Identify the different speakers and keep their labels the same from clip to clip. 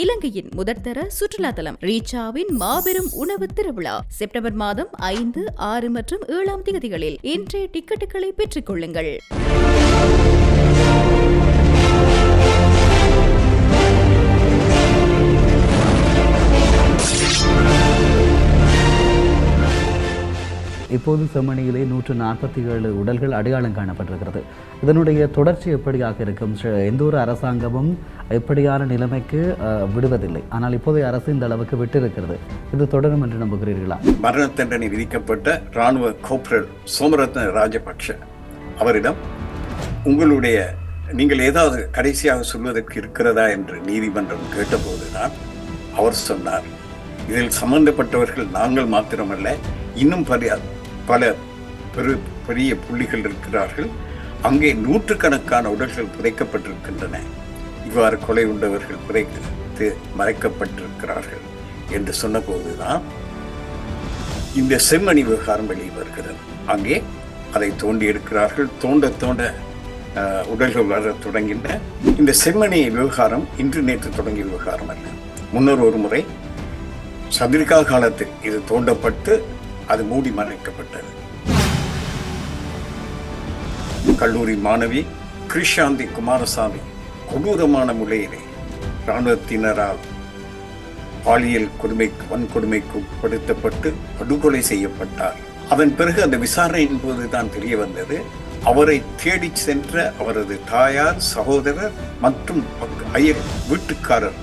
Speaker 1: இலங்கையின் முதற்தர சுற்றுலா தலம் ரீச்சாவின் மாபெரும் உணவு திருவிழா செப்டம்பர் மாதம் 5, 6 மற்றும் 7 தேதிகளில் இன்றைய டிக்கெட்டுகளை பெற்றுக் கொள்ளுங்கள்.
Speaker 2: இப்போது செம்மணியிலே 147 உடல்கள் அடையாளம் காணப்பட்டிருக்கிறது. இதனுடைய தொடர்ச்சி எப்படியாக இருக்கும்? எந்த ஒரு அரசாங்கமும் எப்படியான நிலைமைக்கு விடுவதில்லை. ஆனால் இப்போதைய அரசு இந்த அளவுக்கு விட்டிருக்கிறது. இது தொடரும் என்று நம்புகிறீர்களா?
Speaker 3: மரண தண்டனை விதிக்கப்பட்ட இராணுவ கோப்ரல் சோமரத்ன ராஜபக்ஷ அவரிடம் நீங்கள் ஏதாவது கடைசியாக சொல்வதற்கு இருக்கிறதா என்று நீதிமன்றம் கேட்டபோதுதான் அவர் சொன்னார், இதில் சம்பந்தப்பட்டவர்கள் நாங்கள் மாத்திரமல்ல, இன்னும் பல பெரிய புள்ளிகள் இருக்கிறார்கள். அங்கே நூற்றுக்கணக்கான உடல்கள் புதைக்கப்பட்டிருக்கின்றன. இவ்வாறு கொலை உண்டவர்கள் புதைத்து மறைக்கப்பட்டிருக்கிறார்கள் என்று சொன்னபோதுதான் இந்த செம்மணி விவகாரம் வெளியே வருகிறது. அங்கே அதை தோண்டி எடுக்கிறார்கள். தோண்ட உடல்கள் வர தொடங்கின. இந்த செம்மணி விவகாரம் இன்று நேற்று தொடங்கிய விவகாரம் அல்ல. முன்னர் ஒரு முறை சந்திரிகா காலத்தில் இது தோண்டப்பட்டு அது மூடி மறைக்கப்பட்டது. கல்லூரி மாணவி கிருஷாந்தி குமாரசாமி கொடூரமான முறையிலே இராணுவத்தினரால் பாலியல் வன்கொடுமைக்கு உட்படுத்தப்பட்டு படுகொலை செய்யப்பட்டார். அதன் பிறகு அந்த விசாரணையின் போதுதான் தெரிய வந்தது, அவரை தேடி சென்ற அவரது தாயார், சகோதரர் மற்றும் வீட்டுக்காரர்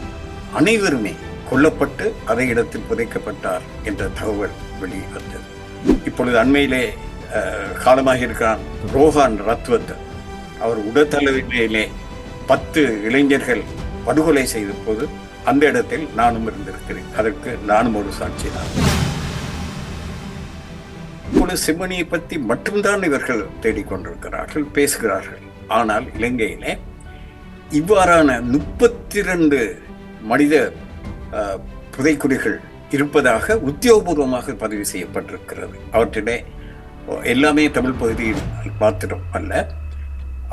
Speaker 3: அனைவருமே கொல்லப்பட்டு அதே இடத்தில் புதைக்கப்பட்டார் என்ற தகவல் வெளிவந்தது. இப்பொழுது அண்மையிலே காலமாக இருக்கிறான் ரோஹான் ரத்வத், அவர் உடற்தளவிலே 10 இளைஞர்கள் படுகொலை செய்த போது அந்த இடத்தில் நானும் இருந்திருக்கிறேன். அதற்கு நானும் ஒரு சாட்சி தான். இப்பொழுது செம்மணியை பற்றி மட்டும்தான் இவர்கள் தேடிக்கொண்டிருக்கிறார்கள், பேசுகிறார்கள். ஆனால் இலங்கையிலே இவ்வாறான 32 மனித புதைக்குழிகள் இருப்பதாக உத்தியோகபூர்வமாக பதிவு செய்யப்பட்டிருக்கிறது. அவற்றிலே எல்லாமே தமிழ் பகுதியில் மாத்திரம் அல்ல,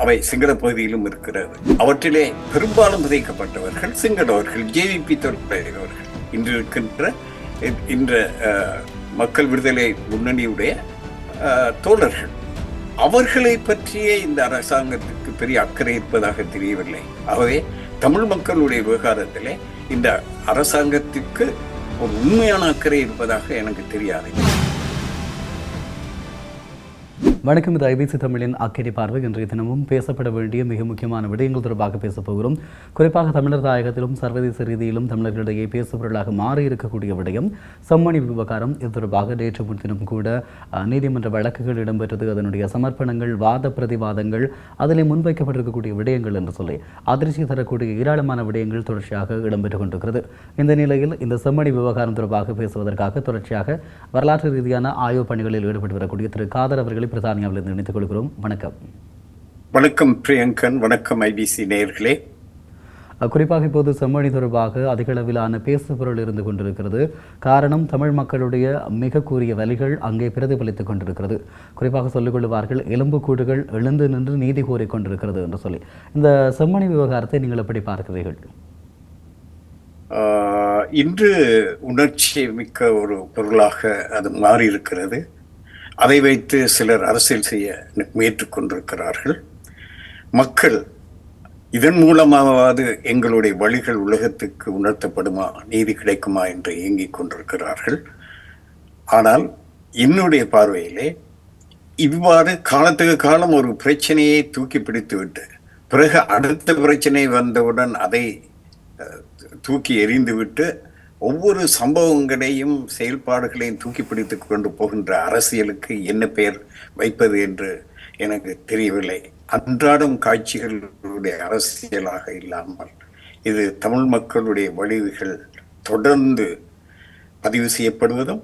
Speaker 3: அவை சிங்கள பகுதியிலும் இருக்கிறது. அவற்றிலே பெரும்பாலும் புதைக்கப்பட்டவர்கள் சிங்களவர்கள், ஜேவிபி தொடர்புடையவர்கள். இன்று இருக்கின்ற இந்த மக்கள் விடுதலை முன்னணியுடைய தோழர்கள். அவர்களை பற்றியே இந்த அரசாங்கத்திற்கு பெரிய அக்கறை இருப்பதாக தெரியவில்லை. ஆகவே தமிழ் மக்களுடைய விவகாரத்திலே இந்த அரசாங்கத்திற்கு ஒரு உண்மையான அக்கறை இருப்பதாக எனக்கு தெரியாது.
Speaker 2: வணக்கம், இது ஐபிசி தமிழின் அக்கறை பார்வை. இன்றைய தினமும் பேசப்பட வேண்டிய மிக முக்கியமான விடயங்கள் தொடர்பாக பேசப் போகிறோம். குறிப்பாக தமிழர் தாயகத்திலும் சர்வதேச ரீதியிலும் தமிழர்களிடையே பேசுபொருளாக மாறி இருக்கக்கூடிய விடயம் செம்மணி விவகாரம். இது தொடர்பாக நேற்று முன்தினம் கூட நீதிமன்ற வழக்குகள் இடம்பெற்றது. அதனுடைய சமர்ப்பணங்கள், வாத பிரதிவாதங்கள், அதிலே முன்வைக்கப்பட்டிருக்கக்கூடிய விடயங்கள் என்று சொல்லி அதிர்ச்சி தரக்கூடிய ஏராளமான விடயங்கள் தொடர்ச்சியாக இடம்பெற்றுக் கொண்டிருக்கிறது. இந்த நிலையில் இந்த செம்மணி விவகாரம் தொடர்பாக பேசுவதற்காக தொடர்ச்சியாக வரலாற்று ரீதியான ஆய்வு பணிகளில் ஈடுபட்டு வரக்கூடிய திரு காதர் அவர்களை பிரதானியாவிலிருந்து இணைத்துக் கொள்கிறோம். வணக்கம்.
Speaker 3: வணக்கம் பிரியங்கன். வணக்கம் ஐபிசி நேயர்களே.
Speaker 2: குறிப்பாக இப்போது செம்மணி தொடர்பாக அதிக அளவிலான பேசுபொருள் இருந்து கொண்டிருக்கிறது. காரணம், தமிழ் மக்களுடைய மிக கூறிய வலிகள் அங்கே பிரதிபலித்துக் கொண்டிருக்கிறது. குறிப்பாக சொல்லிக் கொள்வார்கள், எலும்புக்கூடுகள் எழுந்து நின்று நீதி கோரிக் கொண்டிருக்கிறது என்று சொல்லி. இந்த செம்மணி விவகாரத்தை நீங்கள் எப்படி பார்க்கிறீர்கள்?
Speaker 3: இன்று உணர்ச்சி மிக்க ஒரு பொருளாக அது மாறி இருக்கிறது. அதை வைத்து சிலர் அரசியல் செய்ய முயற்றுக் கொண்டிருக்கிறார்கள். மக்கள் இதன் மூலமாவது எங்களுடைய வழிகள் உலகத்துக்கு உணர்த்தப்படுமா, நீதி கிடைக்குமா என்று இயங்கிக் கொண்டிருக்கிறார்கள். ஆனால் என்னுடைய பார்வையிலே இவ்வாறு காலத்துக்கு காலம் ஒரு பிரச்சனையை தூக்கி பிடித்து விட்டு பிறகு அடுத்த பிரச்சனை வந்தவுடன் அதை தூக்கி எறிந்துவிட்டு ஒவ்வொரு சம்பவங்களையும் செயல்பாடுகளையும் தூக்கி பிடித்து கொண்டு போகின்ற அரசியலுக்கு என்ன பெயர் வைப்பது என்று எனக்கு தெரியவில்லை. அன்றாடம் காட்சிகளுடைய அரசியலாக இல்லாமல் இது தமிழ் மக்களுடைய வலிவுகள் தொடர்ந்து பதிவு செய்யப்படுவதும்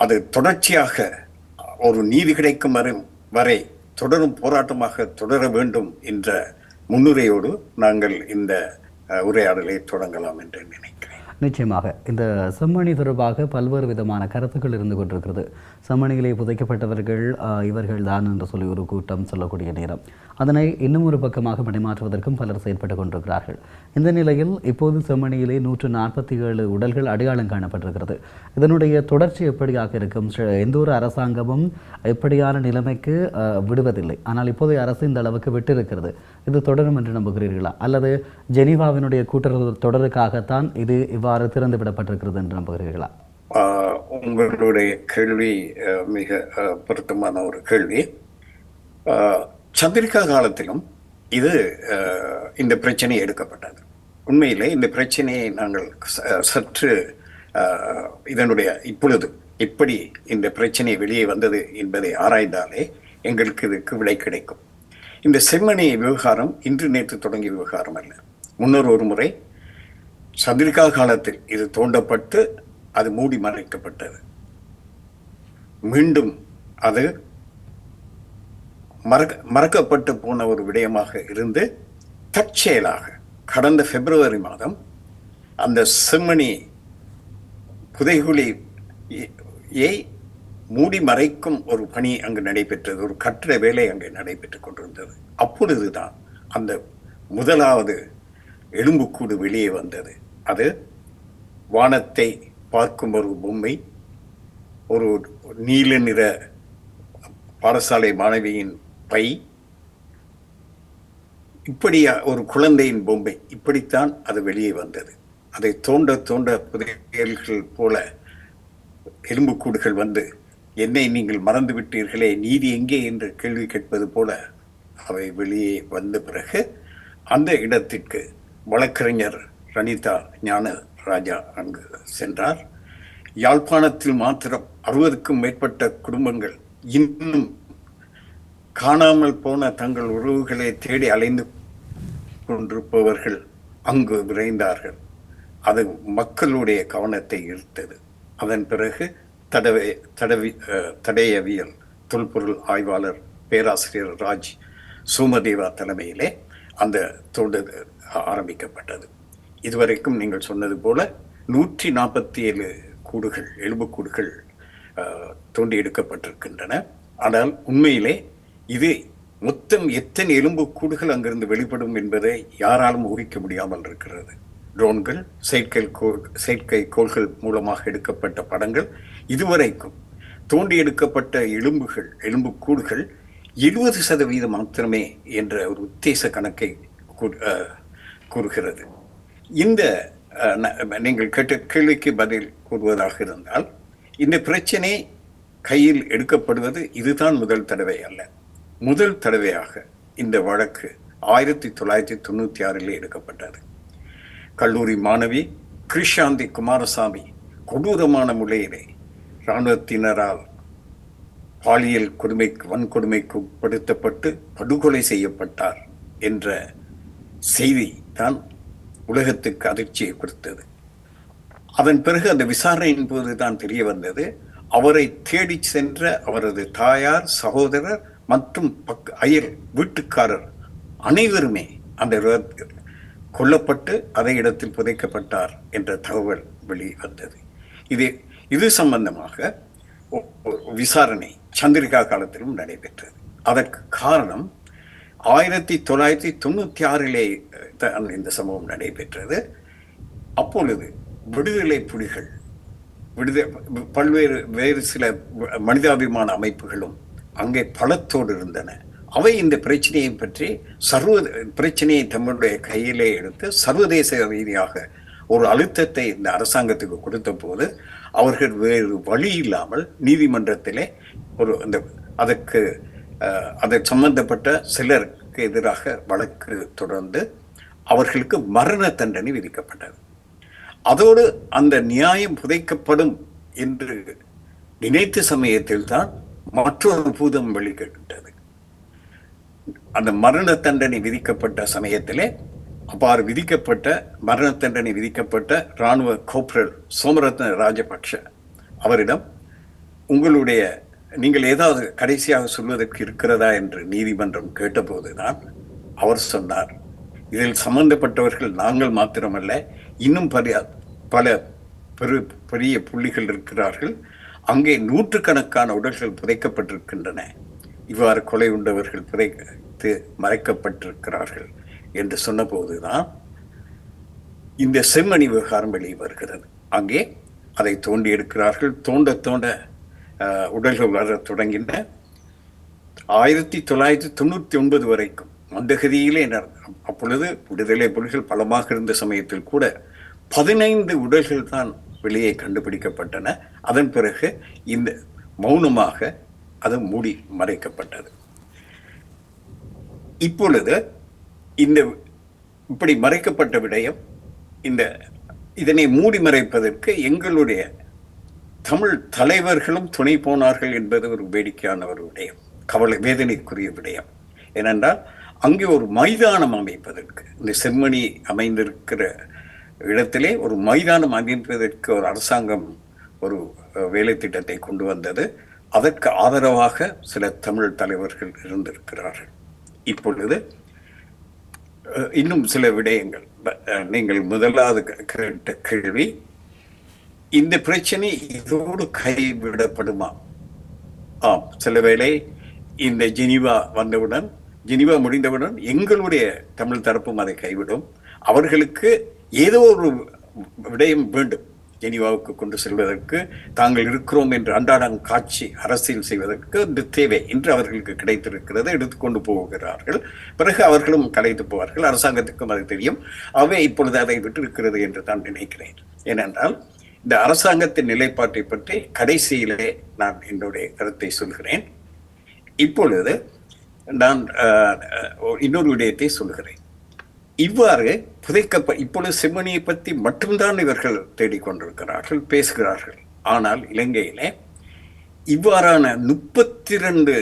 Speaker 3: அது தொடர்ச்சியாக ஒரு நீதி கிடைக்கும் வரை தொடரும் போராட்டமாக தொடர வேண்டும் என்ற முன்னுரையோடு நாங்கள் இந்த உரையாடலை தொடங்கலாம் என்று நினைக்கிறேன்.
Speaker 2: நிச்சயமாக இந்த செம்மணி தொடர்பாக பல்வேறு விதமான கருத்துக்கள் இருந்து கொண்டிருக்கிறது. செம்மணியிலே புதைக்கப்பட்டவர்கள் இவர்கள் தான் என்று சொல்லி ஒரு கூட்டம் சொல்லக்கூடிய நேரம், அதனை இன்னும் ஒரு பக்கமாக மணிமாற்றுவதற்கும் பலர் செயற்பட்டுக் கொண்டிருக்கிறார்கள். இந்த நிலையில் இப்போது செம்மணியிலே 147 உடல்கள் அடையாளம் காணப்பட்டிருக்கிறது. இதனுடைய தொடர்ச்சி எப்படியாக இருக்கும்? எந்த ஒரு அரசாங்கமும் எப்படியான நிலைமைக்கு விடுவதில்லை. ஆனால் இப்போதைய அரசு இந்த அளவுக்கு விட்டிருக்கிறது. இது தொடரும் என்று நம்புகிறீர்களா, அல்லது ஜெனீவாவினுடைய தொடருக்காகத்தான் இது இவ்வாறு திறந்து விடப்பட்டிருக்கிறது என்று நம்புகிறீர்களா?
Speaker 3: உங்களுடைய கேள்வி மிக பொருத்தமான ஒரு கேள்வி. சந்திரிகா காலத்திலும் இது இந்த பிரச்சனை எடுக்கப்பட்டது. உண்மையிலே இந்த பிரச்சனையை நாங்கள் சற்று இதனுடைய இப்பொழுது எப்படி இந்த பிரச்சனை வெளியே வந்தது என்பதை ஆராய்ந்தாலே எங்களுக்கு இதுக்கு விடை கிடைக்கும். இந்த செம்மணி விவகாரம் இன்று நேற்று தொடங்கிய விவகாரம் அல்ல. முன்னர் ஒரு முறை சந்திரிகா காலத்தில் இது தோண்டப்பட்டு அது மூடி மறைக்கப்பட்டது. மீண்டும் அது மறக்கப்பட்டு போன ஒரு விடயமாக இருந்து தற்செயலாக கடந்த பிப்ரவரி மாதம் அந்த செம்மணி புதைகுழியை மூடி மறைக்கும் ஒரு பணி அங்கு நடைபெற்றது. ஒரு கட்டிட வேலை அங்கே நடைபெற்றுக் கொண்டிருந்தது. அப்பொழுதுதான் அந்த முதலாவது எலும்புக்கூடு வெளியே வந்தது. அது வானத்தை பார்க்கும் ஒரு பொம்மை, ஒரு நீல நிற பாடசாலை மாணவியின் பை, இப்படி ஒரு குழந்தையின் பொம்மை, இப்படித்தான் அது வெளியே வந்தது. அதை தோண்ட தோண்ட புதையல்கள் போல எலும்புக்கூடுகள் வந்து, என்னை நீங்கள் மறந்து விட்டீர்களே, நீதி எங்கே என்று கேள்வி கேட்பது போல அவை வெளியே வந்த பிறகு அந்த இடத்திற்கு வழக்கறிஞர் ரணிதா ஞான ராஜா அங்கு சென்றார். யாழ்ப்பாணத்தில் மாத்திரம் 60க்கும் மேற்பட்ட குடும்பங்கள் இன்னும் காணாமல் போன தங்கள் உறவுகளை தேடி அலைந்து கொண்டிருப்பவர்கள் அங்கு விரைந்தார்கள். அது மக்களுடைய கவனத்தை ஈர்த்தது. அதன் பிறகு தடயவியல் தொல்பொருள் ஆய்வாளர் பேராசிரியர் ராஜ் சோமதேவா தலைமையிலே அந்த தோண்டு ஆரம்பிக்கப்பட்டது. இதுவரைக்கும் நீங்கள் சொன்னது போல 147 கூடுகள், எலும்புக்கூடுகள் தோண்டி எடுக்கப்பட்டிருக்கின்றன. ஆனால் உண்மையிலே இது மொத்தம் எத்தனை எலும்புக்கூடுகள் அங்கிருந்து வெளிப்படும் என்பதை யாராலும் ஊகிக்க முடியாமல் இருக்கிறது. ட்ரோன்கள், செயற்கை கோள்கள் மூலமாக எடுக்கப்பட்ட படங்கள், இதுவரைக்கும் தோண்டி எடுக்கப்பட்ட எலும்புக்கூடுகள் 70% மாத்திரமே என்ற ஒரு உத்தேச கணக்கை கூறுகிறது. இந்த நீங்கள் கேட்ட கேள்விக்கு பதில் கூறுவதாக இருந்தால், இந்த பிரச்சனை கையில் எடுக்கப்படுவது இதுதான் முதல் தடவை அல்ல. முதல் தடவையாக இந்த வழக்கு 1996 எடுக்கப்பட்டது. கல்லூரி மாணவி கிருஷாந்தி குமாரசாமி கொடூரமான முறையிலே இராணுவத்தினரால் பாலியல் வன்கொடுமைக்கு உட்படுத்தப்பட்டு படுகொலை செய்யப்பட்டார் என்ற செய்தி தான் உலகத்துக்கு அதிர்ச்சியை கொடுத்தது. அதன் பிறகு அந்த விசாரணையின் போது தான் தெரிய வந்தது, அவரை தேடி சென்ற அவரது தாயார், சகோதரர் மற்றும் அயல் வீட்டுக்காரர் அனைவருமே அந்த கொல்லப்பட்டு அதே இடத்தில் புதைக்கப்பட்டார் என்ற தகவல் வெளிவந்தது. இது சம்பந்தமாக விசாரணை சந்திரிகா காலத்திலும் நடைபெற்றது. அதற்கு காரணம் 1996 இந்த சம்பவம் நடைபெற்றது. அப்பொழுது விடுதலை புலிகள், வேறு சில மனிதாபிமான அமைப்புகளும் அங்கே பலத்தோடு இருந்தன. அவை இந்த பிரச்சனையை பற்றி பிரச்சனையை தம்முடைய கையிலே எடுத்து சர்வதேச ரீதியாக ஒரு அழுத்தத்தை இந்த அரசாங்கத்துக்கு கொடுத்த போது அவர்கள் வேறு வழி இல்லாமல் நீதிமன்றத்திலே அதை சம்பந்தப்பட்ட சிலருக்கு எதிராக வழக்கு தொடர்ந்து அவர்களுக்கு மரண தண்டனை விதிக்கப்பட்டது. அதோடு அந்த நியாயம் புதைக்கப்படும் என்று நினைத்த சமயத்தில் தான் மற்றொரு பூதம் வெளிக்கிட்டது. அந்த மரண தண்டனை விதிக்கப்பட்ட சமயத்திலே அவ்வாறு மரண தண்டனை விதிக்கப்பட்ட இராணுவ கோப்ரல் சோமரத்ன ராஜபக்ஷ அவரிடம், நீங்கள் ஏதாவது கடைசியாக சொல்வதற்கு இருக்கிறதா என்று நீதிமன்றம் கேட்டபோதுதான் அவர் சொன்னார், இதில் சம்பந்தப்பட்டவர்கள் நாங்கள் மாத்திரமல்ல, இன்னும் பல பெரிய புள்ளிகள் இருக்கிறார்கள். அங்கே நூற்றுக்கணக்கான உடல்கள் புதைக்கப்பட்டிருக்கின்றன. இவ்வாறு கொலை உண்டவர்கள் புதைத்து மறைக்கப்பட்டிருக்கிறார்கள் என்று சொன்னபோதுதான் இந்த செம்மணி விவகாரம் வெளியே வருகிறது. அங்கே அதை தோண்டி எடுக்கிறார்கள். தோண்ட உடல்கள் வர தொடங்கின. 1999 வரைக்கும் மந்தகதியிலே அப்பொழுது விடுதலை புலிகள் பலமாக இருந்த சமயத்தில் கூட 15 உடல்கள் தான் வெளியே கண்டுபிடிக்கப்பட்டன. அதன் பிறகு இந்த மௌனமாக அது மூடி மறைக்கப்பட்டது. இப்பொழுது இந்த இப்படி மறைக்கப்பட்ட விடயம் இதனை மூடி மறைப்பதற்கு எங்களுடைய தமிழ் தலைவர்களும் துணை போனார்கள் என்பது ஒரு வேடிக்கையான ஒரு விடயம், வேதனைக்குரிய விடயம். ஏனென்றால் அங்கே ஒரு மைதானம் அமைப்பதற்கு, இந்த செம்மணி அமைந்திருக்கிற இடத்திலே ஒரு மைதானம் அமைப்பதற்கு ஒரு அரசாங்கம் ஒரு வேலை திட்டத்தை கொண்டு வந்தது. அதற்கு ஆதரவாக சில தமிழ் தலைவர்கள் இருந்திருக்கிறார்கள். இப்பொழுது இன்னும் சில விடயங்கள். நீங்கள் முதலாவது கேட்ட கேள்வி, இந்த பிரச்சனை இதோடு கைவிடப்படுமா? சில வேளை இந்த ஜெனீவா முடிந்தவுடன் எங்களுடைய தமிழ் தரப்பும் அதை கைவிடும். அவர்களுக்கு ஏதோ ஒரு விடயம் வேண்டும் ஜெனீவாவுக்கு கொண்டு செல்வதற்கு, தாங்கள் இருக்கிறோம் என்று அன்றாடம் காட்சி அரசியல் செய்வதற்கு இந்த தேவை என்று அவர்களுக்கு கிடைத்திருக்கிறது. எடுத்துக்கொண்டு போகிறார்கள். பிறகு அவர்களும் கலைத்து போவார்கள். அரசாங்கத்துக்கும் அது தெரியும். அவை இப்பொழுது அதை விட்டிருக்கிறது என்று தான் நினைக்கிறேன். ஏனென்றால் இந்த அரசாங்கத்தின் நிலைப்பாட்டை பற்றி கடைசியிலே நான் என்னுடைய கருத்தை சொல்கிறேன். இப்பொழுது நான் இன்னொரு விடயத்தை சொல்கிறேன். இவ்வாறு இப்பொழுது செம்மணியை பற்றி மட்டும்தான் இவர்கள் தேடிக்கொண்டிருக்கிறார்கள், பேசுகிறார்கள். ஆனால் இலங்கையிலே இவ்வாறான 32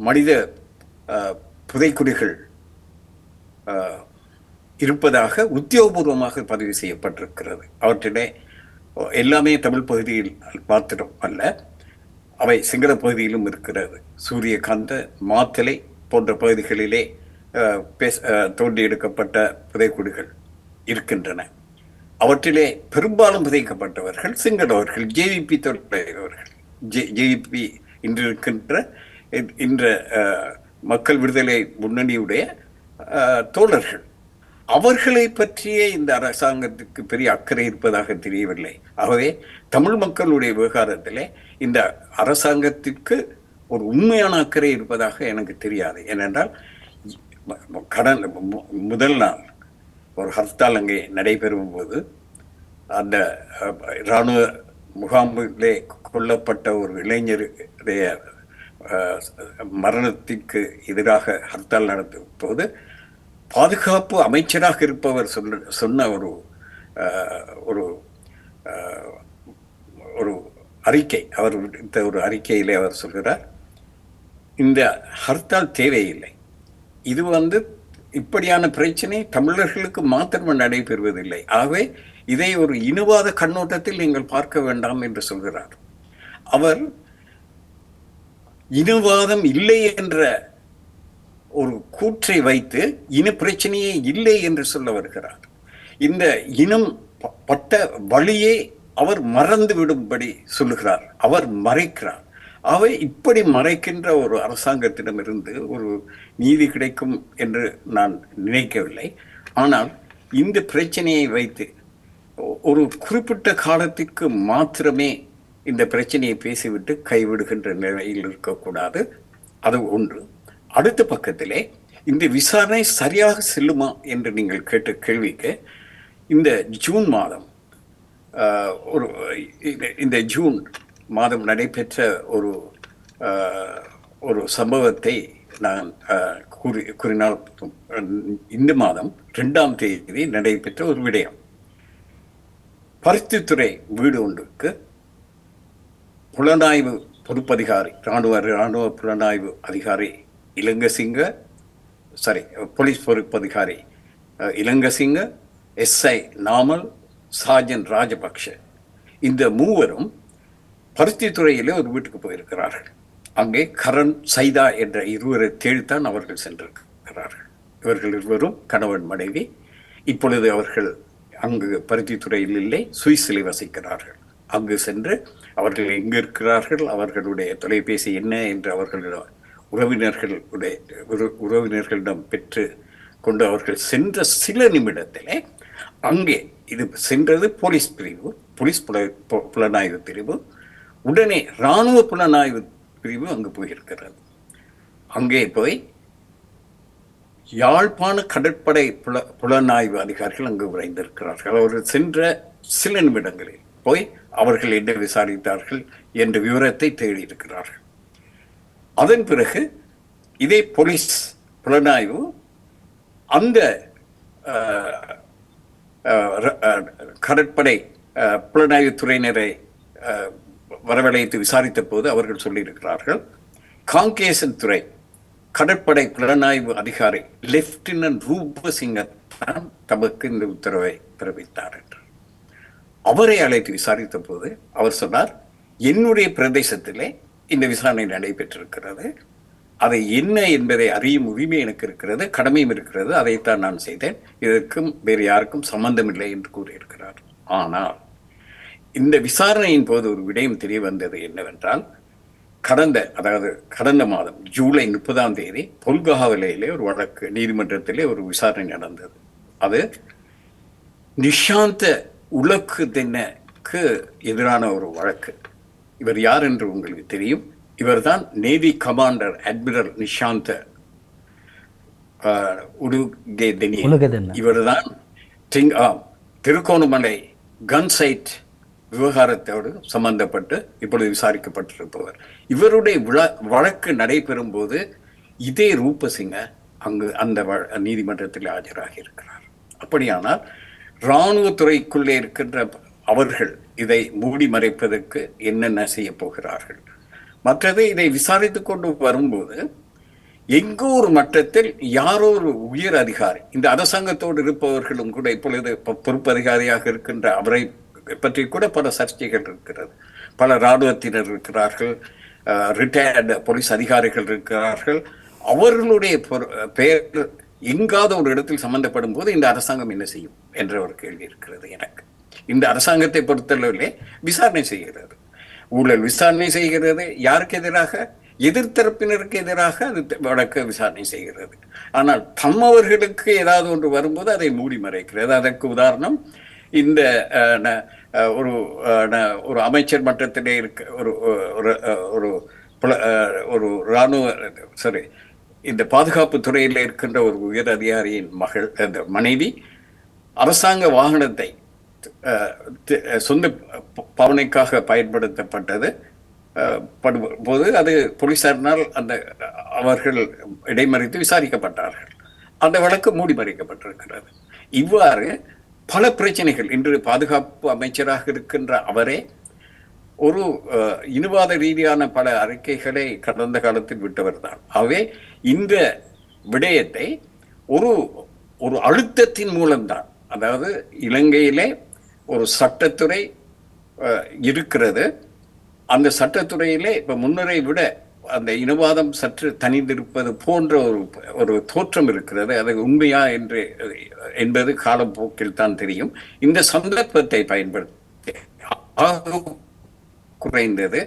Speaker 3: மனித புதைக்குழிகள் இருப்பதாக உத்தியோகபூர்வமாக பதிவு செய்யப்பட்டிருக்கிறது. அவற்றிலே எல்லாமே தமிழ் பகுதியில் மாத்திரம் அல்ல, அவை சிங்கள பகுதியிலும் இருக்கிறது. சூரியகாந்த, மாத்தலை போன்ற பகுதிகளிலே தோண்டி எடுக்கப்பட்ட புதைக்குழிகள் இருக்கின்றன. அவற்றிலே பெரும்பாலும் புதைக்கப்பட்டவர்கள் சிங்களவர்கள், ஜேவிபி தலைவர்கள், ஜேவிபி இன்று இருக்கின்ற மக்கள் விடுதலை முன்னணியுடைய தோழர்கள். அவர்களை பற்றியே இந்த அரசாங்கத்துக்கு பெரிய அக்கறை இருப்பதாக தெரியவில்லை. ஆகவே தமிழ் மக்களுடைய விவகாரத்திலே இந்த அரசாங்கத்திற்கு ஒரு உண்மையான அக்கறை இருப்பதாக எனக்கு தெரியாது. ஏனென்றால் முதல் நாள் ஒரு ஹர்த்தால் அங்கே நடைபெறும் போது அந்த இராணுவ முகாமிலே கொல்லப்பட்ட ஒரு இளைஞருடைய மரணத்திற்கு எதிராக ஹர்த்தால் நடத்தும் போது பாதுகாப்பு அமைச்சராக இருப்பவர் சொன்ன ஒரு அறிக்கை, அவர் விடுத்த ஒரு அறிக்கையிலே அவர் சொல்கிறார், இந்த ஹர்த்தால் தேவையில்லை. இது இப்படியான பிரச்சனை தமிழர்களுக்கு மாத்திரம் நடைபெறுவதில்லை. ஆகவே இதை ஒரு இனவாத கண்ணோட்டத்தில் நீங்கள் பார்க்க வேண்டாம் என்று சொல்கிறார். அவர் இனவாதம் இல்லை என்ற ஒரு கூற்றை வைத்து இன பிரச்சனையே இல்லை என்று சொல்ல வருகிறார். இந்த இனம் பட்ட வழியே அவர் மறந்து விடும்படி சொல்லுகிறார். அவர் மறைக்கிறார். அவை இப்படி மறைக்கின்ற ஒரு அரசாங்கத்திடமிருந்து ஒரு நீதி கிடைக்கும் என்று நான் நினைக்கவில்லை. ஆனால் இந்த பிரச்சனையை வைத்து ஒரு குறிப்பிட்ட காலத்திற்கு மாத்திரமே இந்த பிரச்சனையை பேசிவிட்டு கைவிடுகின்ற நிலையில் இருக்கக்கூடாது. அது ஒன்று. அடுத்த பக்கத்திலே இந்த விசாரணை சரியாக செல்லுமா என்று நீங்கள் கேட்ட கேள்விக்கு, இந்த ஜூன் மாதம் நடைபெற்ற ஒரு சம்பவத்தை நான் கூறினால், இந்த மாதம் 2ஆம் தேதி நடைபெற்ற ஒரு விடயம். பருத்தித்துறை வீடு ஒன்றுக்கு புலனாய்வு பொறுப்பதிகாரி, இராணுவ புலனாய்வு அதிகாரி போலீஸ் பொறுப்பதிகாரி இலங்கசிங்க, SI நாமல், சார்ஜன் ராஜபக்ஷ, இந்த மூவரும் பருத்தித்துறையிலே ஒரு வீட்டுக்கு போயிருக்கிறார்கள். அங்கே கரண், சைதா என்ற இருவரை தேடித்தான் அவர்கள் சென்றிருக்கிறார்கள். இவர்கள் இருவரும் கணவன் மனைவி. இப்பொழுது அவர்கள் அங்கு பருத்தித்துறையில் இல்லை, சுவிஸில் வசிக்கிறார்கள். அங்கு சென்று அவர்கள் எங்கு இருக்கிறார்கள், அவர்களுடைய தொலைபேசி என்ன என்று அவர்களிடம் உறவினர்களிடம் பெற்று கொண்டு அவர்கள் சென்ற சில நிமிடத்திலே அங்கே இது சென்றது போலீஸ் பிரிவு, போலீஸ் புலனாய்வு பிரிவு. உடனே இராணுவ புலனாய்வு பிரிவு அங்கு போயிருக்கிறது. அங்கே போய் யாழ்ப்பாண கடற்படை புலனாய்வு அதிகாரிகள் அங்கு விரைந்திருக்கிறார்கள். அவர்கள் சென்ற சில நிமிடங்களில் போய் அவர்கள் என்ன விசாரித்தார்கள் என்ற விவரத்தை தேடியிருக்கிறார்கள். அதன் பிறகு இதே போலீஸ் புலனாய்வு அந்த கடற்படை புலனாய்வு துறையினரை வரவழைத்து விசாரித்த போது அவர்கள் சொல்லியிருக்கிறார்கள், காங்கேசன் துறை கடற்படை புலனாய்வு அதிகாரி லெப்டினன்ட் ரூபசிங்க தான் தமக்கு இந்த உத்தரவை பிறப்பித்தார் என்று. அவரை அழைத்து விசாரித்த போது அவர் சொன்னார், என்னுடைய பிரதேசத்திலே இந்த விசாரணை நடைபெற்றிருக்கிறது, அதை என்ன என்பதை அறியும் உரிமை எனக்கு இருக்கிறது, கடமையும் இருக்கிறது, அதைத்தான் நான் செய்தேன், இதற்கும் வேறு யாருக்கும் சம்பந்தமில்லை என்று கூறியிருக்கிறார். ஆனால் இந்த விசாரணையின் போது ஒரு விடயம் தெரிய வந்தது என்னவென்றால், கடந்த மாதம் ஜூலை 30 பொல்கஹாவிலே ஒரு வழக்கு நீதிமன்றத்திலே ஒரு விசாரணை நடந்தது. அது நிஷாந்த உலக்கு தென்னக்கு எதிரான ஒரு வழக்கு. இவர் யார் என்று உங்களுக்கு தெரியும். இவர்தான் navy commander admiral Nishantha Ulugetenne. இவர்தான் திருகோணமலை கன் சைட் விவகாரத்தோடு சம்பந்தப்பட்டு இப்பொழுது விசாரிக்கப்பட்டிருப்பவர். இவருடைய வழக்கு நடைபெறும் போது இதே ரூபசிங்க அங்கு அந்த நீதிமன்றத்தில் ஆஜராகி இருக்கிறார். அப்படியானால் இராணுவத்துறைக்குள்ளே இருக்கின்ற அவர்கள் இதை மூடி மறைப்பதற்கு என்னென்ன செய்ய போகிறார்கள்? மற்றது, இதை விசாரித்து கொண்டு வரும்போது எங்கோ ஒரு மட்டத்தில் யாரோ ஒரு உயர் அதிகாரி, இந்த அரசாங்கத்தோடு இருப்பவர்களும் கூட இப்பொழுது பொறுப்பு அதிகாரியாக இருக்கின்ற அவரை பற்றி கூட பல சர்ச்சைகள் இருக்கிறது. பல இராணுவத்தினர் இருக்கிறார்கள், ரிட்டையர்டு போலீஸ் அதிகாரிகள் இருக்கிறார்கள். அவர்களுடைய பெயர் எங்காவது ஒரு இடத்தில் சம்பந்தப்படும் போது இந்த அரசாங்கம் என்ன செய்யும் என்ற ஒரு கேள்வி இருக்கிறது எனக்கு. இந்த அரசாங்கத்தை பொறுத்தளவிலே விசாரணை செய்கிறது, ஊழல் விசாரணை செய்கிறது. யாருக்கு எதிராக? எதிர்த்தரப்பினருக்கு எதிராக அது வழக்கு விசாரணை செய்கிறது. ஆனால் தம்மவர்களுக்கு ஏதாவது ஒன்று வரும்போது அதை மூடி மறைக்கிறது. அதற்கு உதாரணம், இந்த ஒரு அமைச்சர் மட்டத்திலே இருக்க ஒரு இராணுவ இந்த பாதுகாப்பு துறையில் இருக்கின்ற ஒரு உயர் அதிகாரியின் மனைவி அரசாங்க வாகனத்தை சொந்த பாவனைக்காக பயன்படுத்தப்பட்டது போது அது போலீசாரினால் அவர்கள் இடைமறித்து விசாரிக்கப்பட்டார்கள். அந்த வழக்கு மூடி மறைக்கப்பட்டிருக்கிறது. இவ்வாறு பல பிரச்சனைகள். இன்று பாதுகாப்பு அமைச்சராக இருக்கின்ற அவரே ஒரு இனவாத ரீதியான பல அறிக்கைகளை கடந்த காலத்தில் விட்டவர் தான். ஆகவே இந்த விடயத்தை ஒரு அழுத்தத்தின் மூலம்தான், அதாவது இலங்கையிலே ஒரு சட்டத்துறை இருக்கிறது. அந்த சட்டத்துறையிலே இப்ப முன்னரை விட அந்த இனவாதம் சற்று தனிந்திருப்பது போன்ற ஒரு தோற்றம் இருக்கிறது. அது உண்மையா என்பது காலப்போக்கில் தான் தெரியும். இந்த சந்தர்ப்பத்தை பயன்படுத்தி குறைந்தது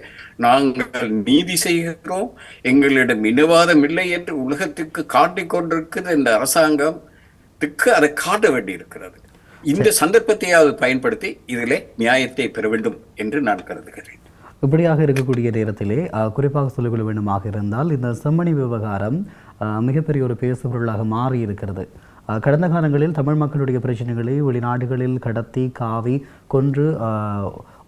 Speaker 3: நாங்கள் நீதி செய்கிறோம், எங்களிடம் இனவாதம் இல்லை என்று உலகத்துக்கு காட்டிக் கொண்டிருக்கிற இந்த அரசாங்கத்துக்கு அதை காட்ட வேண்டி இருக்கிறது. இந்த சந்தர்ப்பத்தையாவது பயன்படுத்தி இதிலே நியாயத்தை பெற வேண்டும் என்று நான் கருதுகிறேன்.
Speaker 2: இப்படியாக இருக்கக்கூடிய நேரத்திலே குறிப்பாக சொல்லிக்கொள்ள வேண்டுமாக இருந்தால், இந்த செம்மணி விவகாரம் மிகப்பெரிய ஒரு பேசுபொருளாக மாறி இருக்கிறது. கடந்த காலங்களில் தமிழ் மக்களுடைய பிரச்சனைகளை வெளிநாடுகளில் கடத்தி காவி கொன்று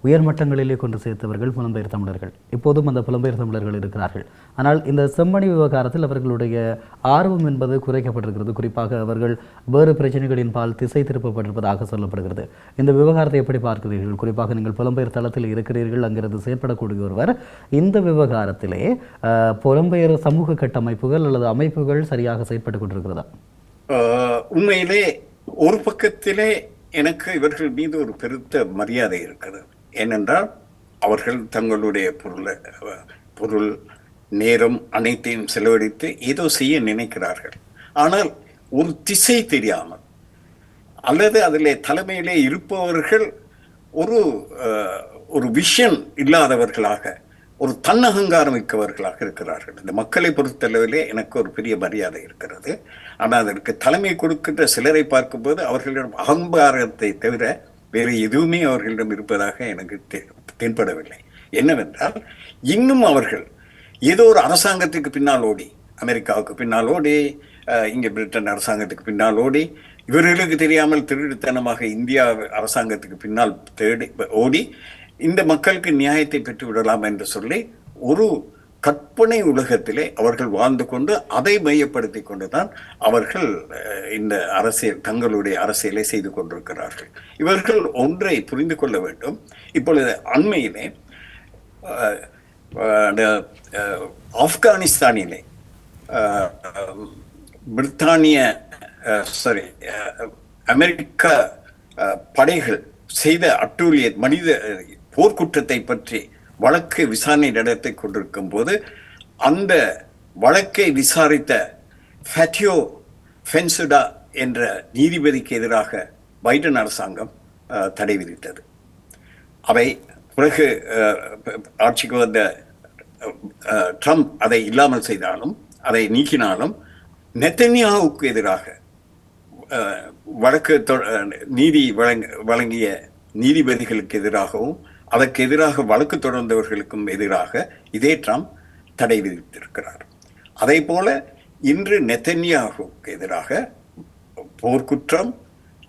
Speaker 2: உயர்மட்டங்களிலே கொண்டு சேர்த்தவர்கள் புலம்பெயர் தமிழர்கள். இப்போதும் அந்த புலம்பெயர் தமிழர்கள் இருக்கிறார்கள். ஆனால் இந்த செம்மணி விவகாரத்தில் அவர்களுடைய ஆர்வம் என்பது குறைக்கப்பட்டிருக்கிறது. குறிப்பாக அவர்கள் வேறு பிரச்சனைகளின் பால் திசை திருப்பப்பட்டிருப்பதாக சொல்லப்படுகிறது. இந்த விவகாரத்தை எப்படி பார்க்கிறீர்கள்? குறிப்பாக நீங்கள் புலம்பெயர் தளத்தில் இருக்கிறீர்கள், அங்கிருந்து செயற்படக்கூடிய ஒருவர், இந்த விவகாரத்திலே புலம்பெயர் சமூக கட்டமைப்புகள் அல்லது அமைப்புகள் சரியாக செயற்பட்டுக் கொண்டிருக்கிறதா?
Speaker 3: உண்மையிலே ஒரு பக்கத்திலே எனக்கு இவர்கள் மீது ஒரு பெருத்த மரியாதை இருக்கிறது. ஏனென்றால் அவர்கள் தங்களுடைய பொருள் நேரம் அனைத்தையும் செலவழித்து ஏதோ செய்ய நினைக்கிறார்கள். ஆனால் ஒரு திசை தெரியாமல் அல்லது அதிலே தலைமையிலே இருப்பவர்கள் ஒரு ஒரு விஷன் இல்லாதவர்களாக, ஒரு தன்னகங்காரம் மிக்கவர்களாக இருக்கிறார்கள். இந்த மக்களை பொறுத்தளவிலே எனக்கு ஒரு பெரிய மரியாதை இருக்கிறது. ஆனால் அதற்கு தலைமை கொடுக்கின்ற சிலரை பார்க்கும்போது அவர்களிடம் அகங்காரத்தை தவிர வேறு எதுவுமே அவர்களிடம் இருப்பதாக எனக்கு தென்படவில்லை. என்னவென்றால், இன்னும் அவர்கள் ஏதோ ஒரு அரசாங்கத்துக்கு பின்னால் ஓடி, அமெரிக்காவுக்கு பின்னால் ஓடி, இங்கே பிரிட்டன் அரசாங்கத்துக்கு பின்னால் ஓடி, இவர்களுக்கு தெரியாமல் திருடுத்தனமாக இந்தியா அரசாங்கத்துக்கு பின்னால் ஓடி இந்த மக்களுக்கு நியாயத்தை பெற்று விடலாம் என்று சொல்லி ஒரு கற்பனை உலகத்திலே அவர்கள் வாழ்ந்து கொண்டு அதை மையப்படுத்தி கொண்டுதான் அவர்கள் இந்த அரசியல், தங்களுடைய அரசியலை செய்து கொண்டிருக்கிறார்கள். இவர்கள் ஒன்றை புரிந்து கொள்ள வேண்டும். இப்பொழுது அண்மையிலே ஆப்கானிஸ்தானிலே பிரித்தானிய அமெரிக்க படைகள் செய்த அட்டூழிய மனித போர்க்குற்றத்தை பற்றி வழக்கு விசாரணை நடத்தி கொண்டிருக்கும் போது அந்த வழக்கை விசாரித்த ஃபேட்டியோ ஃபென்சுடா என்ற நீதிபதிக்கு எதிராக பைடன் அரசாங்கம் தடை விதித்தது. அவை பிறகு ஆட்சிக்கு வந்த ட்ரம்ப் அதை இல்லாமல் செய்தாலும், அதை நீக்கினாலும், நெத்தன்யாஹுவுக்கு எதிராக வழக்கு நீதி வழங்கிய நீதிபதிகளுக்கு எதிராகவும் அதற்கு எதிராக வழக்கு தொடர்ந்தவர்களுக்கும் எதிராக இதே ட்ரம்ப் தடை விதித்திருக்கிறார். அதே போல இன்று நெத்தன்யாஹுவுக்கு எதிராக போர்க்குற்றம்,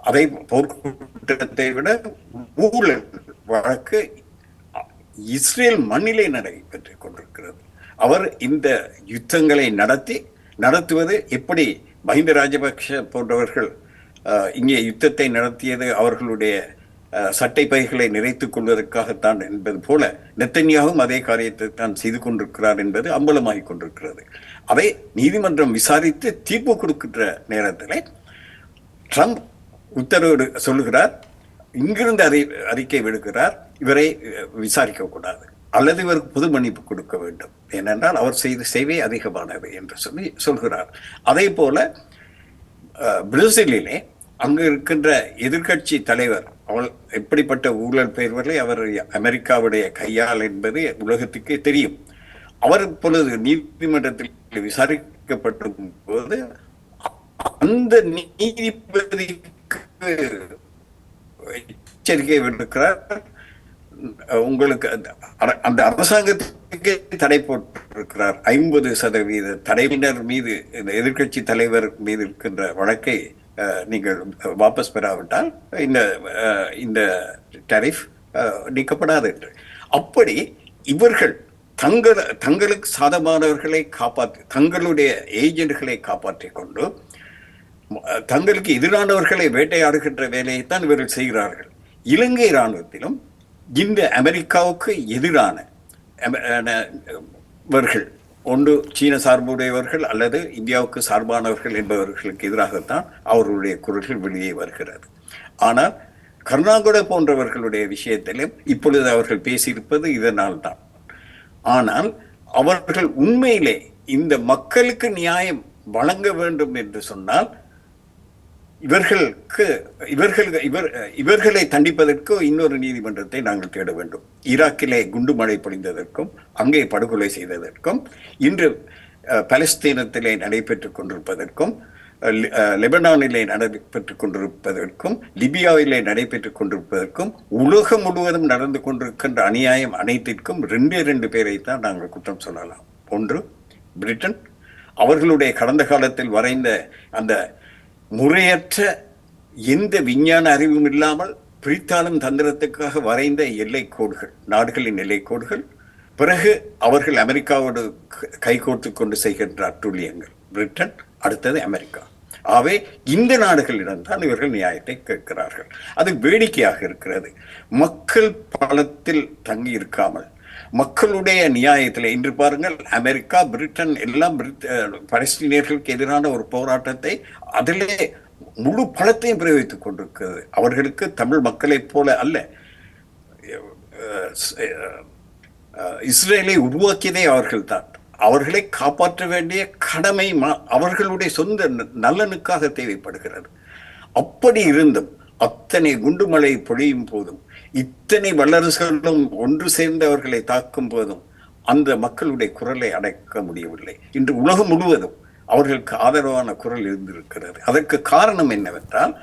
Speaker 3: அதை போர்க்குற்றத்தை விட ஊழல் வழக்கு இஸ்ரேல் மண்ணிலே நடைபெற்றுக் கொண்டிருக்கிறது. அவர் இந்த யுத்தங்களை நடத்துவது எப்படி மஹிந்த ராஜபக்ஷ போன்றவர்கள் இங்கே யுத்தத்தை நடத்தியது அவர்களுடைய சட்டை பைகளை நிறைத்துக் கொள்வதற்காகத்தான் என்பது போல நெத்தன்யாவும் அதே காரியத்தை தான் செய்து கொண்டிருக்கிறார் என்பது அம்பலமாகிக் கொண்டிருக்கிறது. அதை நீதிமன்றம் விசாரித்து தீர்ப்பு கொடுக்கின்ற நேரத்தில் ட்ரம்ப் உத்தரவு சொல்லுகிறார், இங்கிருந்து அறிக்கை விடுக்கிறார், இவரை விசாரிக்க கூடாது அல்லது இவருக்கு பொது மன்னிப்பு கொடுக்க வேண்டும், ஏனென்றால் அவர் செய்த சேவை அதிகமானது என்று சொல்கிறார். அதே போல பிரேசிலிலே அங்கு இருக்கின்ற எதிர்கட்சி தலைவர், அவள் எப்படிப்பட்ட ஊழல் பெயர்வரை அவர் அமெரிக்காவுடைய கையால் என்பது உலகத்துக்கே தெரியும். அவர் இப்பொழுது நீதிமன்றத்தில் விசாரிக்கப்படும் போது அந்த நீதிபதிக்கு எச்சரிக்கை விடுக்கிறார், உங்களுக்கு அந்த அரசாங்கத்துக்கு தடை போட்டிருக்கிறார். 50% தடையினர் மீது, இந்த எதிர்கட்சி தலைவர் மீது இருக்கின்ற வழக்கை நீங்கள் வாபஸ் பெறாவிட்டால் இந்த டாரிஃப் நீக்கப்படாது என்று. அப்படி இவர்கள் தங்களுக்கு சாதமானவர்களை காப்பாற்றி, தங்களுடைய ஏஜென்ட்களை காப்பாற்றிக் கொண்டு தங்களுக்கு எதிரானவர்களை வேட்டையாடுகின்ற வேலையைத்தான் இவர்கள் செய்கிறார்கள். இலங்கை இராணுவத்திலும் இந்த அமெரிக்காவுக்கு எதிரான இவர்கள் ஒன்று சீன சார்புடையவர்கள் அல்லது இந்தியாவுக்கு சார்பானவர்கள் என்பவர்களுக்கு எதிராகத்தான் அவர்களுடைய குரல்கள் வெளியே வருகிறது. ஆனால் கருணாகர போன்றவர்களுடைய விஷயத்திலும் இப்பொழுது அவர்கள் பேசியிருப்பது இதனால் தான். ஆனால் அவர்கள் உண்மையிலே இந்த மக்களுக்கு நியாயம் வழங்க வேண்டும் என்று சொன்னால் இவர்களை தண்டிப்பதற்கு இன்னொரு நீதிமன்றத்தை நாங்கள் தேட வேண்டும். ஈராக்கிலே குண்டு மழை பொழிந்ததற்கும் அங்கே படுகொலை செய்ததற்கும், இன்று பலஸ்தீனத்திலே நடைபெற்றுக் கொண்டிருப்பதற்கும், லெபனானிலே நடைபெற்றுக் கொண்டிருப்பதற்கும், லிபியாவிலே நடைபெற்றுக் கொண்டிருப்பதற்கும், உலகம் முழுவதும் நடந்து கொண்டிருக்கின்ற அநியாயம் அனைத்திற்கும் 2 பேரைத்தான் நாங்கள் குற்றம் சொல்லலாம். ஒன்று பிரிட்டன், அவர்களுடைய கடந்த காலத்தில் வரைந்த அந்த முறையற்ற எந்த விஞ்ஞான அறிவும் இல்லாமல் பிரித்தாளும் தந்திரத்துக்காக வரைந்த எல்லைக்கோடுகள், நாடுகளின் எல்லைக்கோடுகள், பிறகு அவர்கள் அமெரிக்காவோடு கைகோர்த்து கொண்டு செய்கின்ற அட்டூழியங்கள், பிரிட்டன், அடுத்தது அமெரிக்கா. ஆகவே இந்த நாடுகளிடம்தான் இவர்கள் நியாயத்தை கேட்கிறார்கள். அது வேடிக்கையாக இருக்கிறது. மக்கள் பலத்தில் தங்கி இருக்காமல் மக்களுடைய நியாயத்தில், இன்று பாருங்கள், அமெரிக்கா, பிரிட்டன் எல்லாம் பலஸ்தீனியர்களுக்கு எதிரான ஒரு போராட்டத்தை அதிலே முழு பலத்தையும் பிரயோகித்துக் கொண்டிருக்கிறது. அவர்களுக்கு தமிழ் மக்களைப் போல அல்ல, இஸ்ரேலை உருவாக்கியதே அவர்கள் தான். அவர்களை காப்பாற்ற வேண்டிய கடமை அவர்களுடைய சொந்த நலனுக்காக தேவைப்படுகிறது. அப்படி இருந்தும் அத்தனை குண்டுமழை பொழியும் போதும் இத்தனை வல்லரசுகளும் ஒன்று சேர்ந்தவர்களை தாக்கும் போதும் அந்த மக்களுடைய குரலை அடக்க முடியவில்லை. இன்று உலகம் முழுவதும் அவர்களுக்கு ஆதரவான குரல் இருந்திருக்கிறது. அதற்கு காரணம் என்னவென்றால்,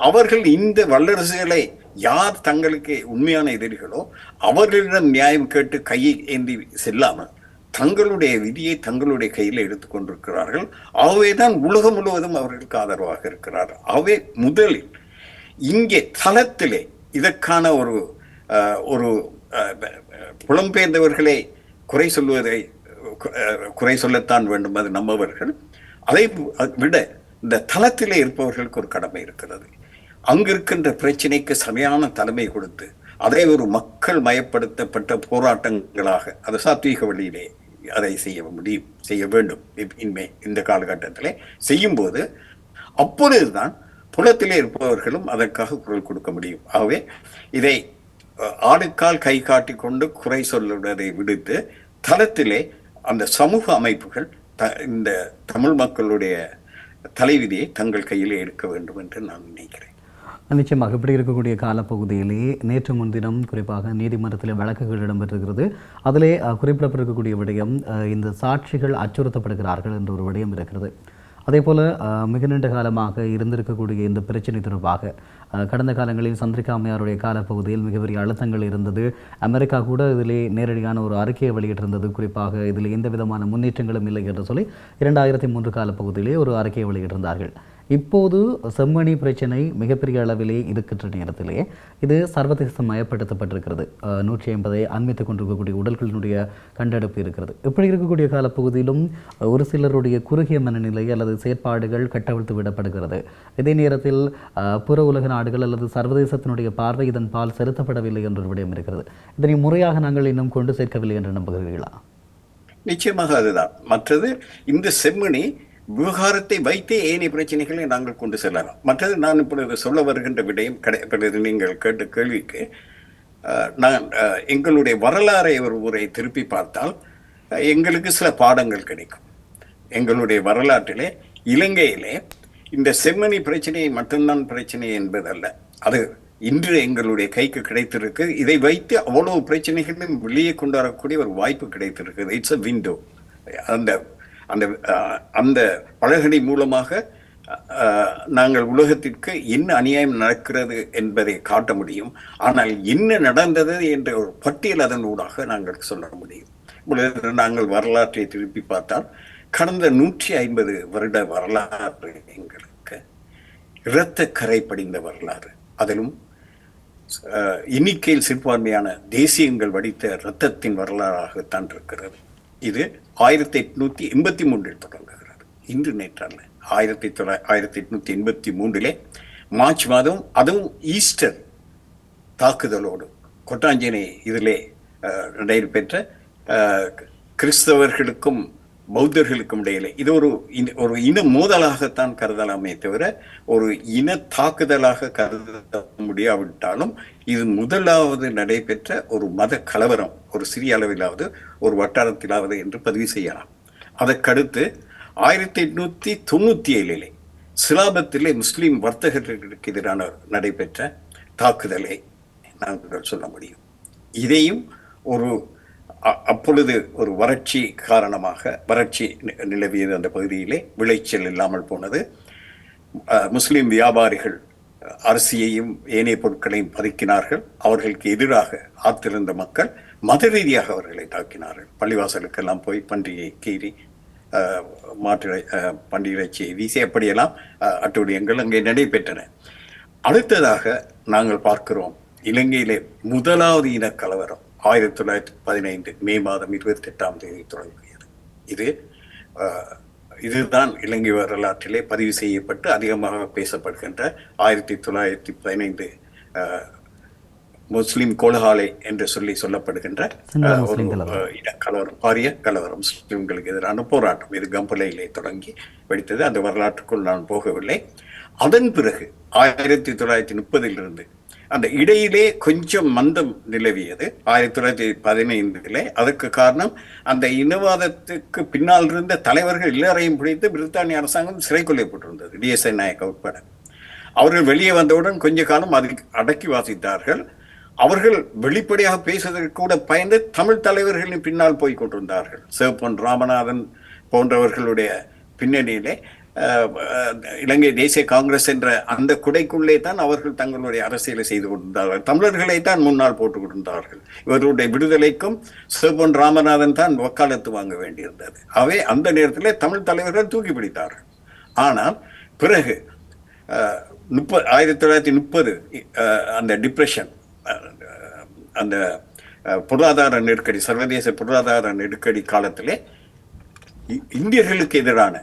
Speaker 3: அவர்கள் இந்த வல்லரசுகளை யார் தங்களுக்கு உண்மையான எதிரிகளோ அவர்களிடம் நியாயம் கேட்டு கையை ஏந்தி செல்லாமல் தங்களுடைய விதியை தங்களுடைய கையில் எடுத்துக் கொண்டிருக்கிறார்கள். ஆகவேதான் உலகம் முழுவதும் அவர்களுக்கு ஆதரவாக இருக்கிறார்கள். ஆகவே முதலில் இங்கே தளத்திலே இதற்கான ஒரு புலம்பெயர்ந்தவர்களை குறை சொல்வதை குறை சொல்லத்தான் வேண்டும், அது நம்மவர்கள். அதை விட இந்த தளத்திலே இருப்பவர்களுக்கு ஒரு கடமை இருக்கிறது. அங்கிருக்கின்ற பிரச்சனைக்கு சரியான தலைமை கொடுத்து அதை ஒரு மக்கள் மயப்படுத்தப்பட்ட போராட்டங்களாக அது சாத்வீக வழியிலே அதை செய்ய வேண்டும். இனிமே இந்த காலகட்டத்திலே செய்யும்போது அப்பொழுதுதான் புலத்திலே இருப்பவர்களும் அதற்காக குரல் கொடுக்க முடியும். ஆகவே இதை ஆளுக்கால் கை காட்டி கொண்டு குறை சொல்லுவதை விடுத்து தளத்திலே அந்த சமூக அமைப்புகள் இந்த தமிழ் மக்களுடைய தலைவிதியை தங்கள் கையிலே எடுக்க வேண்டும் என்று நான் நினைக்கிறேன்.
Speaker 2: நிச்சயமாக இப்படி இருக்கக்கூடிய காலப்பகுதியிலேயே நேற்று முன்தினம் குறிப்பாக நீதிமன்றத்தில் வழக்குகள் இடம்பெற்றிருக்கிறது. அதிலே குறிப்பிடப்பட்டிருக்கக்கூடிய விடயம் இந்த சாட்சிகள் அச்சுறுத்தப்படுகிறார்கள் என்ற ஒரு விடயம் இருக்கிறது. அதே போல் மிக நீண்ட காலமாக இருந்திருக்கக்கூடிய இந்த பிரச்சனை தொடர்பாக கடந்த காலங்களில் சந்திரிகா அம்மையாருடைய காலப்பகுதியில் மிகப்பெரிய அழுத்தங்கள் இருந்தது. அமெரிக்கா கூட இதிலே நேரடியான ஒரு அறிக்கையை வெளியிட்டிருந்தது. குறிப்பாக இதில் எந்த விதமான முன்னேற்றங்களும் இல்லை என்று சொல்லி 2003 காலப்பகுதியிலே ஒரு அறிக்கையை வெளியிட்டிருந்தார்கள். இப்போது செம்மணி பிரச்சனை மிகப்பெரிய அளவிலே இருக்கின்ற நேரத்திலே இது சர்வதேச மயப்படுத்தப்பட்டிருக்கிறது. 150 அண்மித்துக் கொண்டிருக்கக்கூடிய உடல்களினுடைய கண்டெடுப்பு இருக்கிறது. இப்படி இருக்கக்கூடிய காலப்பகுதியிலும் ஒரு சிலருடைய குறுகிய மனநிலை அல்லது செயற்பாடுகள் கட்டவிழ்த்து விடப்படுகிறது. இதே நேரத்தில் புற உலக நாடுகள் அல்லது சர்வதேசத்தினுடைய பார்வை இதன் பால் செலுத்தப்படவில்லை என்ற விடயம் இருக்கிறது. இதனை முறையாக நாங்கள் இன்னும் கொண்டு சேர்க்கவில்லை என்று நம்புகிறீர்களா?
Speaker 3: நிச்சயமாக அதுதான். மற்றது இந்த செம்மணி விவகாரத்தை வைத்தே ஏனைய பிரச்சனைகளை நாங்கள் கொண்டு செல்லலாம். மற்றது நான் இப்பொழுது சொல்ல வருகின்ற விடயம் நீங்கள் கேட்ட கேள்விக்கு நான் எங்களுடைய வரலாறை ஒரு முறை திருப்பி பார்த்தால் எங்களுக்கு சில பாடங்கள் கிடைக்கும். எங்களுடைய வரலாற்றிலே இலங்கையிலே இந்த செம்மணி பிரச்சனையை மட்டும்தான் பிரச்சனை என்பதல்ல, அது இன்று எங்களுடைய கைக்கு கிடைத்திருக்கு. இதை வைத்து அவ்வளவு பிரச்சனைகளும் வெளியே கொண்டு வரக்கூடிய ஒரு வாய்ப்பு கிடைத்திருக்குது. It's a window. அந்த பலகணி மூலமாக நாங்கள் உலகத்திற்கு என்ன அநியாயம் நடக்கிறது என்பதை காட்ட முடியும். ஆனால் என்ன நடந்தது என்ற ஒரு பட்டியல் அதன் ஊடாக நாங்கள் சொல்ல முடியும். நாங்கள் வரலாற்றை திருப்பி பார்த்தால் கடந்த 150 வருட வரலாறு எங்களுக்கு இரத்த கரை படிந்த வரலாறு. அதிலும் எண்ணிக்கையில் சிறுபான்மையான தேசியங்கள் வடித்த இரத்தத்தின் வரலாறாகத்தான் இருக்கிறது. இது 1883 தொடங்குகிறது. இன்று நேற்றல்ல, 1883 மார்ச் மாதம், அதுவும் ஈஸ்டர் தாக்குதலோடு கொட்டாஞ்சேனை இதிலே நடைபெற்ற கிறிஸ்தவர்களுக்கும் பௌத்தர்களுக்கும் இடையிலே இது ஒரு இன மோதலாகத்தான் கருதலாமே தவிர ஒரு இன தாக்குதலாக கருத முடியாவிட்டாலும் இது முதலாவது நடைபெற்ற ஒரு மத கலவரம், ஒரு சிறிய அளவிலாவது ஒரு வட்டாரத்திலாவது என்று பதிவு செய்யலாம். அதற்கடுத்து 1897 சிலாபத்திலே முஸ்லிம் வர்த்தகர்களுக்கு எதிரான நடைபெற்ற தாக்குதலை நாங்கள் சொல்ல முடியும். இதையும் அப்பொழுது ஒரு வறட்சி காரணமாக வறட்சி நிலவியது. அந்த பகுதியிலே விளைச்சல் இல்லாமல் போனது. முஸ்லிம் வியாபாரிகள் அரிசியையும் ஏனைய பொருட்களையும் பதுக்கினார்கள். அவர்களுக்கு எதிராக ஆத்திருந்த மக்கள் மத ரீதியாக அவர்களை தாக்கினார்கள். பள்ளிவாசலுக்கெல்லாம் போய் பன்றியை கீறி பன்றியிறைச்சியை வீசி அப்படியெல்லாம் அட்டூழியங்கள் அங்கே நடைபெற்றன. அடுத்ததாக நாங்கள் பார்க்கிறோம், இலங்கையிலே முதலாவது இன கலவரம் 1915 மே மாதம் 28ஆம் தேதி தொடங்கியது. இதுதான் இலங்கை வரலாற்றிலே பதிவு செய்யப்பட்டு அதிகமாக பேசப்படுகின்ற 1915 முஸ்லிம் கோலஹாலை என்று சொல்லப்படுகின்ற ஒரு கலவரம், பாரிய கலவரம், முஸ்லிம்களுக்கு எதிரான போராட்டம். இது கம்பளையிலே தொடங்கி வெடித்தது. அந்த வரலாற்றுக்குள் நான் போகவில்லை. அதன் பிறகு 1930 அந்த இடையிலே கொஞ்சம் மந்தம் நிலவியது 1915. அதற்கு காரணம் அந்த இனவாதத்துக்கு பின்னால் இருந்த தலைவர்கள் எல்லாரையும் பிடித்து பிரித்தானிய அரசாங்கம் சிறை கொல்லப்பட்டிருந்தது, டிஎஸ்ஐ நாயக்க உட்பட. அவர்கள் வெளியே வந்தவுடன் கொஞ்ச காலம் அதை அடக்கி வாசித்தார்கள். அவர்கள் வெளிப்படையாக பேசுவதற்கு கூட பயந்து தமிழ் தலைவர்களின் பின்னால் போய் கொண்டிருந்தார்கள். சிவப்பொன் ராமநாதன் போன்றவர்களுடைய பின்னணியிலே இலங்கை தேசிய காங்கிரஸ் என்ற அந்த குடைக்குள்ளே தான் அவர்கள் தங்களுடைய அரசியலை செய்து கொண்டிருந்தார்கள். தமிழர்களை தான் முன்னால் போட்டுக் கொண்டிருந்தார்கள். இவர்களுடைய விடுதலைக்கும் சிவபொன் ராமநாதன் தான் வக்காலத்து வாங்க வேண்டியிருந்தது. அவை அந்த நேரத்தில் தமிழ் தலைவர்கள் தூக்கி பிடித்தார்கள். ஆனால் பிறகு 1930 அந்த டிப்ரெஷன், அந்த பொருளாதார நெருக்கடி, சர்வதேச பொருளாதார நெருக்கடி காலத்திலே இந்தியர்களுக்கு எதிரான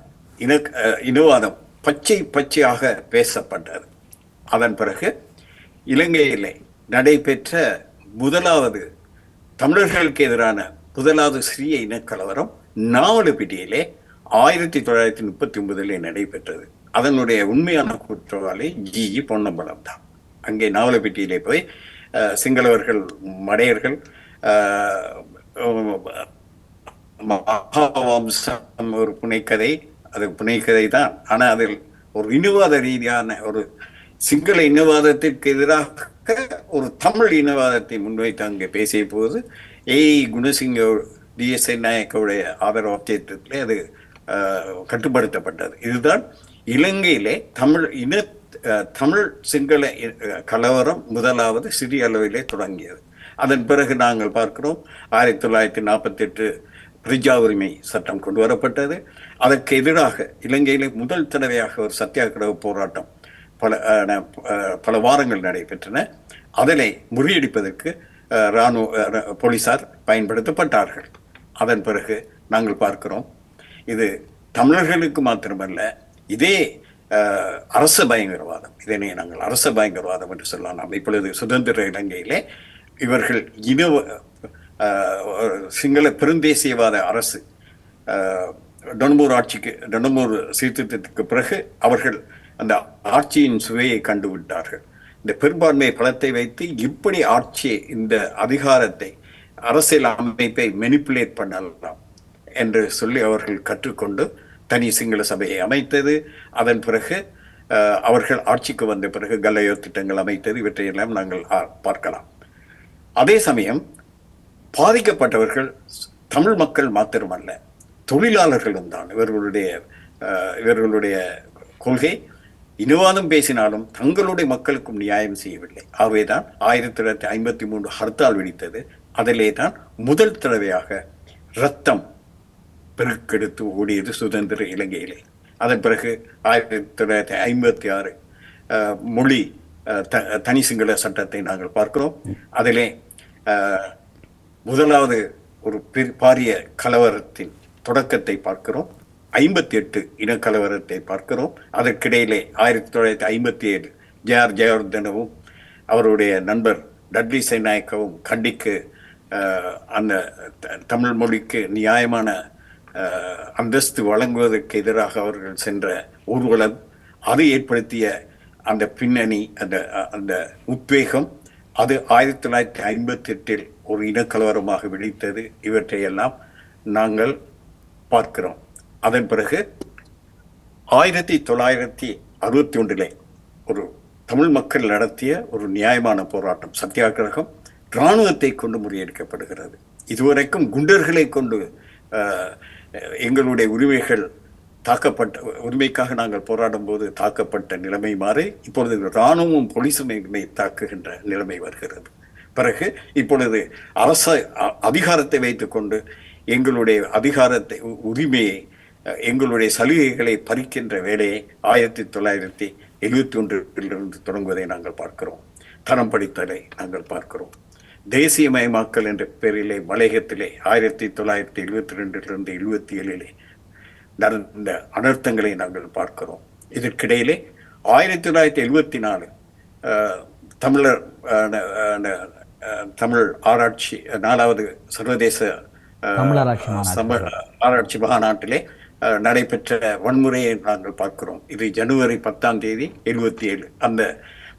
Speaker 3: இனவாதம் பச்சையாக பேசப்பட்டது. அதன் பிறகு இலங்கையிலே நடைபெற்ற முதலாவது தமிழர்களுக்கு எதிரான முதலாவது சிறிய இனக்கலவரம் நாவலப்பிட்டியிலே 1939 நடைபெற்றது. அதனுடைய உண்மையான குற்றவாளி ஜி பொன்னம்பலம் தான். அங்கே நாவலப்பிட்டியிலே போய் சிங்களவர்கள், மடையர்கள், மகாவம்சம் ஒரு புனைக்கதை, அது புனைக்கதை தான். ஆனால் அதில் ஒரு இனவாத ரீதியான ஒரு சிங்கள இனவாதத்திற்கு எதிராக ஒரு தமிழ் இனவாதத்தை முன்வைத்து அங்கே பேசிய போது குணசிங்க டிஎஸ்ஐ நாயக்கவுடைய ஆதரவாத்தியத்திலே அது கட்டுப்படுத்தப்பட்டது. இதுதான் இலங்கையிலே தமிழ் சிங்கள கலவரம் முதலாவது சிறிய அளவிலே தொடங்கியது. அதன் பிறகு நாங்கள் பார்க்கிறோம் 1948 பிரஜா உரிமை சட்டம் கொண்டு வரப்பட்டது. அதற்கு எதிராக இலங்கையிலே முதல் தடவையாக ஒரு சத்தியாகிரக போராட்டம் பல வாரங்கள் நடைபெற்றன. அதனை முறியடிப்பதற்கு போலீசார் பயன்படுத்தப்பட்டார்கள். அதன் பிறகு நாங்கள் பார்க்கிறோம், இது தமிழர்களுக்கு மாத்திரமல்ல, இதே அரச பயங்கரவாதம், இதனை நாங்கள் அரச பயங்கரவாதம் என்று சொல்லலாம். இப்பொழுது சுதந்திர இலங்கையிலே இவர்கள் சிங்கள பெருந்தேசியவாத அரசு டொனமூர் சீர்திருத்தத்துக்கு பிறகு அவர்கள் அந்த ஆட்சியின் சுவையை கண்டுவிட்டார்கள். இந்த பெரும்பான்மை பலத்தை வைத்து இப்படி ஆட்சியை, இந்த அதிகாரத்தை, அரசியல் அமைப்பை மெனிப்புலேட் பண்ணலாம் என்று சொல்லி அவர்கள் கற்றுக்கொண்டு தனி சிங்கள சபையை அமைத்தது. அதன் பிறகு அவர்கள் ஆட்சிக்கு வந்த பிறகு கல்லையோ திட்டங்கள் அமைத்தது. இவற்றையெல்லாம் நாங்கள் பார்க்கலாம். அதே சமயம் பாதிக்கப்பட்டவர்கள் தமிழ் மக்கள் மாத்திரமல்ல, தொழிலாளர்களும் தான். இவர்களுடைய கொள்கை இனவாதம் பேசினாலும் தங்களுடைய மக்களுக்கும் நியாயம் செய்யவில்லை. ஆகவேதான் 1953 ஹர்த்தால் வெடித்தது. அதிலே தான் முதல் தடவையாக இரத்தம் பெருக்கெடுத்து ஓடியது சுதந்திர இலங்கையிலே. அதன் பிறகு 1956 மொழி தனி சிங்கள சட்டத்தை நாங்கள் பார்க்கிறோம். அதிலே முதலாவது ஒரு பாரிய கலவரத்தின் தொடக்கத்தை பார்க்கிறோம். 58 இனக்கலவரத்தை பார்க்கிறோம். அதற்கிடையிலே 1957 ஜே.ஆர். ஜெயவர்தனவும் அவருடைய நண்பர் டட்லி சேநாயக்கவும் கண்டிக்கு அந்த தமிழ் மொழிக்கு நியாயமான அந்தஸ்து வழங்குவதற்கு எதிராக அவர்கள் சென்ற ஊர்வலம், அது ஏற்படுத்திய அந்த பின்னணி, அந்த உத்வேகம், அது 1958 ஒரு இனக்கலவரமாக வெடித்தது. இவற்றையெல்லாம் நாங்கள் பார்க்கிறோம். அதன் பிறகு 1961 ஒரு தமிழ் மக்கள் நடத்திய ஒரு நியாயமான போராட்டம், சத்தியாகிரகம், இராணுவத்தை கொண்டு முறியடிக்கப்படுகிறது. இதுவரைக்கும் குண்டர்களை கொண்டு எங்களுடைய உரிமைகள் உரிமைக்காக நாங்கள் போராடும் போது தாக்கப்பட்ட நிலைமை மாறி இப்பொழுது இராணுவம் போலீசும் எங்களை தாக்குகின்ற நிலைமை வருகிறது. பிறகு இப்பொழுது அதிகாரத்தை வைத்துக்கொண்டு எங்களுடைய அதிகாரத்தை, உரிமையை, எங்களுடைய சலுகைகளை பறிக்கின்ற வேலையை 1971 தொடங்குவதை நாங்கள் பார்க்கிறோம். தரம் படித்தலை நாங்கள் பார்க்கிறோம். தேசியமயமாக்கல் என்ற பெயரிலே மலையகத்திலே 1972 77 நடந்த அனர்த்தங்களை நாங்கள் பார்க்கிறோம். இதற்கிடையிலே 1974 தமிழ் ஆராய்ச்சி 4வது சர்வதேச ஆராய்ச்சி மாநாட்டிலே நடைபெற்ற வன்முறையை நாங்கள் பார்க்கிறோம். இது ஜனவரி 10 77 அந்த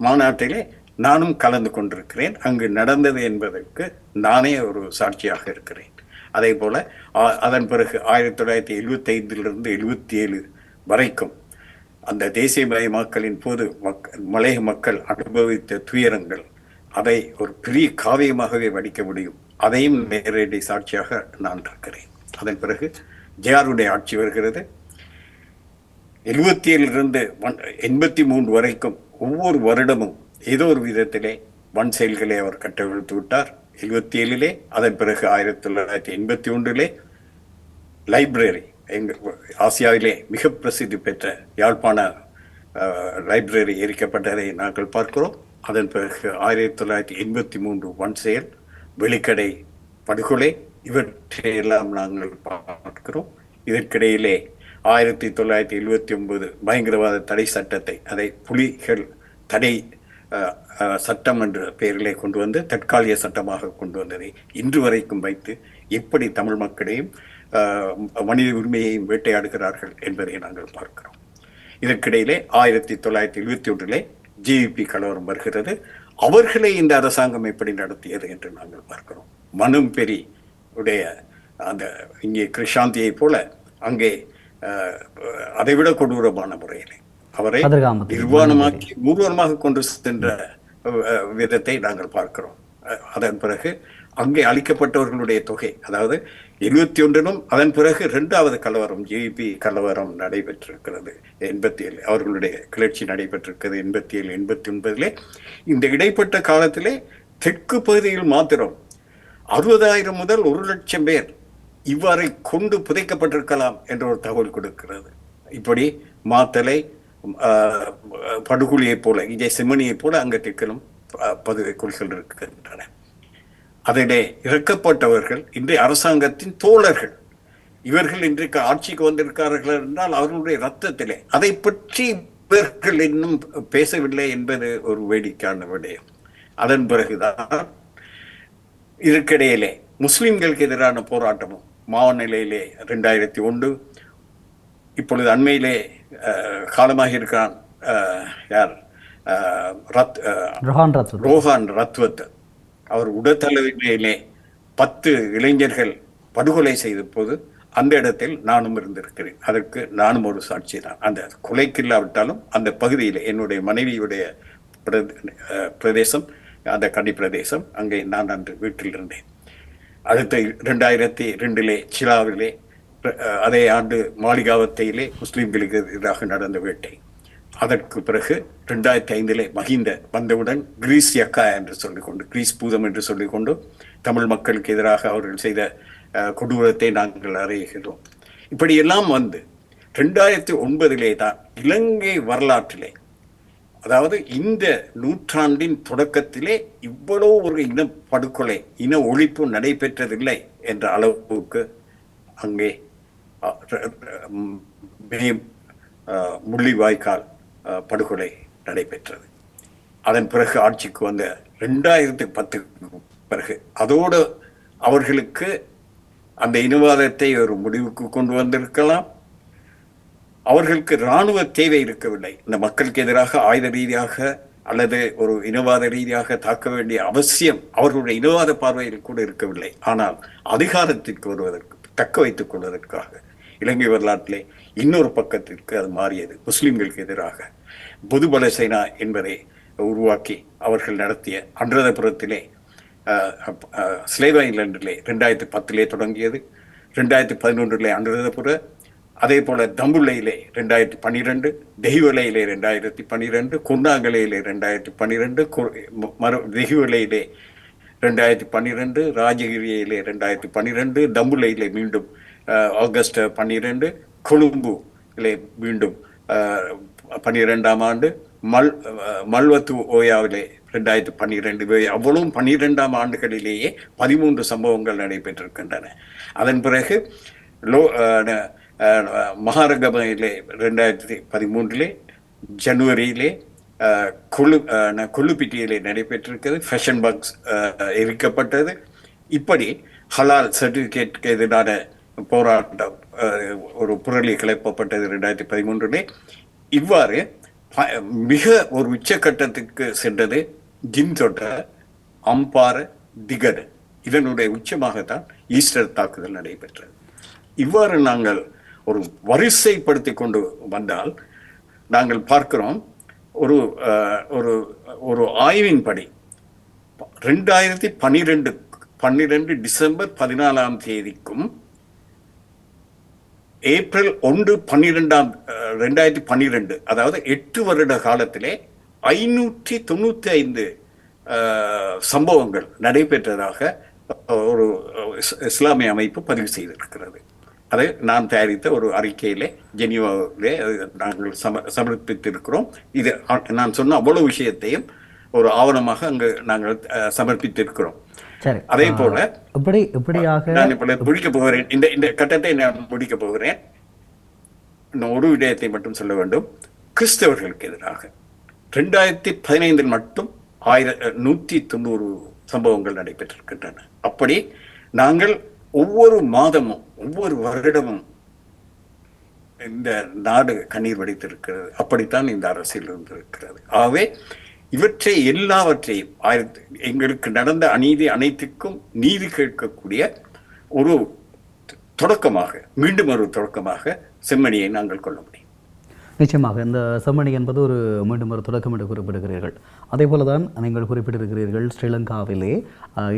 Speaker 3: மாநாட்டிலே நானும் கலந்து கொண்டிருக்கிறேன். அங்கு நடந்தது என்பதற்கு நானே ஒரு சாட்சியாக இருக்கிறேன். அதே போல அதன் பிறகு 1975 77 வரைக்கும் அந்த தேசியமயமாக்கலின் போது மலைய மக்கள் அனுபவித்த துயரங்கள், அதை ஒரு பெரிய காவியமாகவே வடிக்க முடியும். அதையும் நேரடி சாட்சியாக நான் இருக்கிறேன். அதன் பிறகு ஜேஆருடைய ஆட்சி வருகிறது. 77 83 வரைக்கும் ஒவ்வொரு வருடமும் ஏதோ ஒரு விதத்திலே வன் செயல்களை அவர் கட்டவிழ்த்து விட்டார். 77 அதன் பிறகு 1981 லைப்ரரி, ஆசியாவிலே மிக பிரசித்தி பெற்ற யாழ்ப்பாண லைப்ரரி எரிக்கப்பட்டதை நாங்கள் பார்க்கிறோம். அதன் பிறகு 1983 வன் செயல், வெளிக்கடை படுகொலை, இவற்றையெல்லாம் நாங்கள் பார்க்கிறோம். இதற்கிடையிலே 1979 பயங்கரவாத தடை சட்டத்தை, அதை புலிகள் தடை சட்டம் என்ற பெயரிலே கொண்டு வந்து தற்காலிக சட்டமாக கொண்டு வந்ததை இன்று வரைக்கும் வைத்து எப்படி தமிழ் மக்களையும் மனித உரிமையையும் வேட்டையாடுகிறார்கள் என்பதை நாங்கள் பார்க்கிறோம். இதற்கிடையிலே 1971 ஜேவிபி கலவரம் வருகிறது. அவர்களை இந்த அரசாங்கம் எப்படி நடத்தியது என்று நாங்கள் பார்க்கிறோம். மனும் பெரி உடைய அந்த இங்கே கிருஷாந்தியை போல அங்கே அதைவிட கொடூரமான முறையிலே அவரை நிர்வாணமாக்கி ஊர்வலமாக கொண்டு சென்ற விதத்தை நாங்கள் பார்க்கிறோம். அதன் பிறகு அங்கே அளிக்கப்பட்டவர்களுடைய தொகை, அதாவது 71 அதன் பிறகு 2வது கலவரம், ஜேவிபி கலவரம் நடைபெற்றிருக்கிறது. 87 அவர்களுடைய கிளர்ச்சி நடைபெற்றிருக்கிறது. 87 89 இந்த இடைப்பட்ட காலத்திலே தெற்கு பகுதியில் மாத்திரம் 60,000 முதல் 1,00,000 பேர் இவ்வாறு கொண்டு புதைக்கப்பட்டிருக்கலாம் என்ற ஒரு தகவல் கொடுக்கிறது. இப்படி மாத்தலை படுகொலியை போல, இங்கே செம்மணியை போல அங்க தெற்கிலும் பதுவை கொள்கள் இருக்கின்றன. அதிலே இறக்கப்பட்டவர்கள் இன்றைய அரசாங்கத்தின் தோழர்கள். இவர்கள் இன்றைக்கு ஆட்சிக்கு வந்திருக்கிறார்கள் என்றால் அவர்களுடைய ரத்தத்திலே அதை பற்றி இவர்கள் இன்னும் பேசவில்லை என்பது ஒரு வேடிக்கையான விடயம். அதன் பிறகுதான் இதற்கிடையிலே முஸ்லிம்களுக்கு எதிரான போராட்டமும் மாநிலையிலே 2001, இப்பொழுது அண்மையிலே காலமாக இருக்கிறான் யார், ரோஹான் ரத்வத், அவர் உடத்தளவிலே 10 இளைஞர்கள் படுகொலை செய்த போது அந்த இடத்தில் நானும் இருந்திருக்கிறேன். அதற்கு நானும் ஒரு சாட்சி தான். அந்த கொலைக்கு இல்லாவிட்டாலும் அந்த பகுதியில் என்னுடைய மனைவியுடைய பிரதேசம், அந்த கண்டி பிரதேசம், அங்கே நான் அன்று வீட்டில் இருந்தேன். அடுத்த 2002 சிலாவிலே, அதே ஆண்டு மாளிகாவத்தையிலே முஸ்லிம்களுக்கு எதிராக நடந்த வேட்டை. அதற்கு பிறகு 2005 மஹிந்த வந்தவுடன் கிரீஸ் யக்கா என்று சொல்லிக்கொண்டு, கிரீஸ் பூதம் என்று சொல்லிக்கொண்டு தமிழ் மக்களுக்கு எதிராக அவர்கள் செய்த கொடூரத்தை நாங்கள் அறிகிறோம். இப்படியெல்லாம் வந்து 2009 தான் இலங்கை வரலாற்றிலே, அதாவது இந்த நூற்றாண்டின் தொடக்கத்திலே இவ்வளவு ஒரு இன படுகொலை, இன ஒழிப்பு நடைபெற்றதில்லை என்ற அளவுக்கு அங்கே முள்ளிவாய்க்கால் படுகொலை நடைபெற்றது. அதன் பிறகு ஆட்சிக்கு வந்த 2010 பிறகு அதோடு அவர்களுக்கு அந்த இனவாதத்தை ஒரு முடிவுக்கு கொண்டு வந்திருக்கலாம். அவர்களுக்கு இராணுவ தேவை இருக்கவில்லை. இந்த மக்களுக்கு எதிராக ஆயுத ரீதியாக அல்லது ஒரு இனவாத ரீதியாக தாக்க வேண்டிய அவசியம் அவர்களுடைய இனவாத பார்வையில் கூட இருக்கவில்லை. ஆனால் அதிகாரத்திற்கு வருவதற்கு, தக்க வைத்துக் கொள்வதற்காக இலங்கை வரலாற்றிலே இன்னொரு பக்கத்திற்கு அது மாறியது. முஸ்லிம்களுக்கு எதிராக பொதுபல சேனா என்பதை உருவாக்கி அவர்கள் நடத்திய அனுராதபுரத்திலே, ஸ்லேவ் ஐலண்டிலே 2010 தொடங்கியது. 2011 அனுராதபுர, அதே போல தம்புள்ளையிலே 2012, தெஹிவலையிலே 2012, குர்ணாங்கலையிலே 2012, தெஹிவலையிலே 2012, ராஜகிரியிலே 2012, தம்புள்ளையிலே மீண்டும் ஆகஸ்ட் 12, கொழும்புலே மீண்டும் 12ஆம் ஆண்டு, மல்வத்து ஓயாவிலே 2012, அவ்வளவும் 12ஆம் ஆண்டுகளிலேயே 13 சம்பவங்கள் நடைபெற்றிருக்கின்றன. அதன் பிறகு மகாரகமையிலே 2013 ஜனவரியிலே கொல்லுப்பிட்டியிலே நடைபெற்றிருக்கிறது. ஃபேஷன் பாக்ஸ் எரிக்கப்பட்டது. இப்படி ஹலால் சர்டிபிகேட்டுக்கு எதிரான போராட்டம், ஒரு புரளி கிளப்பப்பட்டது 2013. இவ்வாறு மிக ஒரு உச்சக்கட்டத்துக்கு சென்றது ஜின்தொட்ட, அம்பார, திகடு. இதனுடைய உச்சமாகத்தான் ஈஸ்டர் தாக்குதல் நடைபெற்றது. இவ்வாறு நாங்கள் ஒரு வரிசைப்படுத்தி கொண்டு வந்தால் நாங்கள் பார்க்கிறோம் ஒரு ஒரு ஒரு ஆய்வின்படி 2012 டிசம்பர் 14 ஏப்ரல் 1/12/2012 அதாவது 8 வருட காலத்திலே 595 சம்பவங்கள் நடைபெற்றதாக ஒரு இஸ்லாமிய அமைப்பு பதிவு செய்திருக்கிறது. அதை நான் தயாரித்த ஒரு அறிக்கையிலே ஜெனீவாவிலே நாங்கள் சமர்ப்பித்திருக்கிறோம். இது நான் சொன்ன அவ்வளவு விஷயத்தையும் ஒரு ஆவணமாக அங்கு நாங்கள் சமர்ப்பித்திருக்கிறோம். அதே போல நான் இப்ப முடிக்க போகிறேன், இந்த கட்டத்தை நான் முடிக்க போகிறேன். ஒரு விடயத்தை மட்டும் சொல்ல வேண்டும். கிறிஸ்தவர்களுக்கு எதிராக 2015 மட்டும் 190 சம்பவங்கள் நடைபெற்றிருக்கின்றன. அப்படி நாங்கள் ஒவ்வொரு மாதமும் ஒவ்வொரு வருடமும் இந்த நாடு கண்ணீர் வடித்திருக்கிறது. அப்படித்தான் இந்த அரசியல் இருந்திருக்கிறது. ஆகவே இவற்றை எல்லாவற்றையும் எங்களுக்கு நடந்த அநீதி அனைத்துக்கும் நீதி கேட்கக்கூடிய ஒரு தொடக்கமாக, மீண்டும் ஒரு தொடக்கமாக செம்மணியை நாங்கள் கொள்ள முடியும்.
Speaker 2: நிச்சயமாக இந்த செம்மணி என்பது ஒரு மீண்டும் ஒரு தொடக்கம் என்று குறிப்பிடுகிறீர்கள். அதே போல தான் நீங்கள் குறிப்பிட்டிருக்கிறீர்கள், ஸ்ரீலங்காவிலே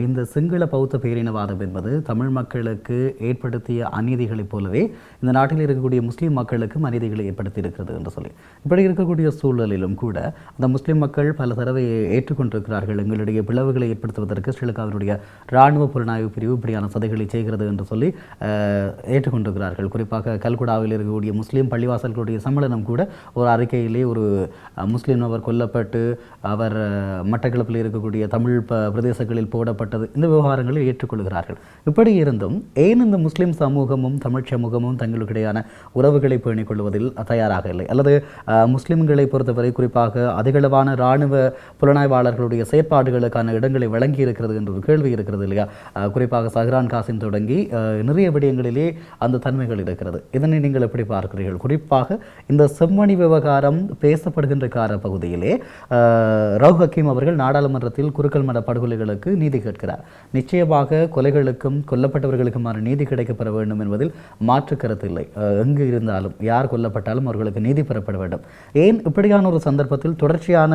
Speaker 2: இந்த சிங்கள பௌத்த பேரினவாதம் என்பது தமிழ் மக்களுக்கு ஏற்படுத்திய அநீதிகளைப் போலவே இந்த நாட்டில் இருக்கக்கூடிய முஸ்லீம் மக்களுக்கும் அநீதிகளை ஏற்படுத்தி இருக்கிறது என்று சொல்லி, இப்படி இருக்கக்கூடிய சூழலிலும் கூட அந்த முஸ்லீம் மக்கள் பல தடவை ஏற்றுக்கொண்டிருக்கிறார்கள். எங்களுடைய பிளவுகளை ஏற்படுத்துவதற்கு ஸ்ரீலங்காவினுடைய இராணுவ புலனாய்வு பிரிவு இப்படியான சதைகளை செய்கிறது என்று சொல்லி ஏற்றுக்கொண்டிருக்கிறார்கள். குறிப்பாக கல்குடாவில் இருக்கக்கூடிய முஸ்லீம் பள்ளிவாசல்களுடைய சம்மேளனம் கூட ஒரு அறிக்கையிலே ஒரு முஸ்லீம் நபர் கொல்லப்பட்டு அவர் மட்டக்களப்பில் இருக்கக்கூடிய தமிழ் பிரதேசங்களில் போடப்பட்டது, இந்த விவகாரங்களை ஏற்றுக்கொள்கிறார்கள். இப்படி இருந்தும் ஏன் இந்த முஸ்லீம் சமூகமும் தமிழ் சமூகமும் தங்களுக்கிடையான உறவுகளை பேணிக் கொள்வதில் தயாராக இல்லை? அல்லது முஸ்லிம்களை பொறுத்தவரை குறிப்பாக அதிகளவான இராணுவ புலனாய்வாளர்களுடைய செயற்பாடுகளுக்கான இடங்களை வழங்கி இருக்கிறது என்ற ஒரு கேள்வி இருக்கிறது இல்லையா? குறிப்பாக சஹ்ரான் காசிம் தொடங்கி நிறைய விடயங்களிலே அந்த தன்மைகள் இருக்கிறது. இதனை நீங்கள் எப்படி பார்க்கிறீர்கள்? குறிப்பாக இந்த செம்மணி விவகாரம் பேசப்படுகின்ற கால பகுதியிலே ரவு ஹக்கீம் அவர்கள் நாடாளுமன்றத்தில் குருக்கள் மட படுகொலைகளுக்கு நீதி கேட்கிறார். நிச்சயமாக கொலைகளுக்கும் கொல்லப்பட்டவர்களுக்குமான நீதி கிடைக்கப்பெற வேண்டும் என்பதில் மாற்று கருத்து இல்லை. எங்கு இருந்தாலும் யார் கொல்லப்பட்டாலும் அவர்களுக்கு நீதி பெறப்பட வேண்டும். ஏன் இப்படியான ஒரு சந்தர்ப்பத்தில் தொடர்ச்சியான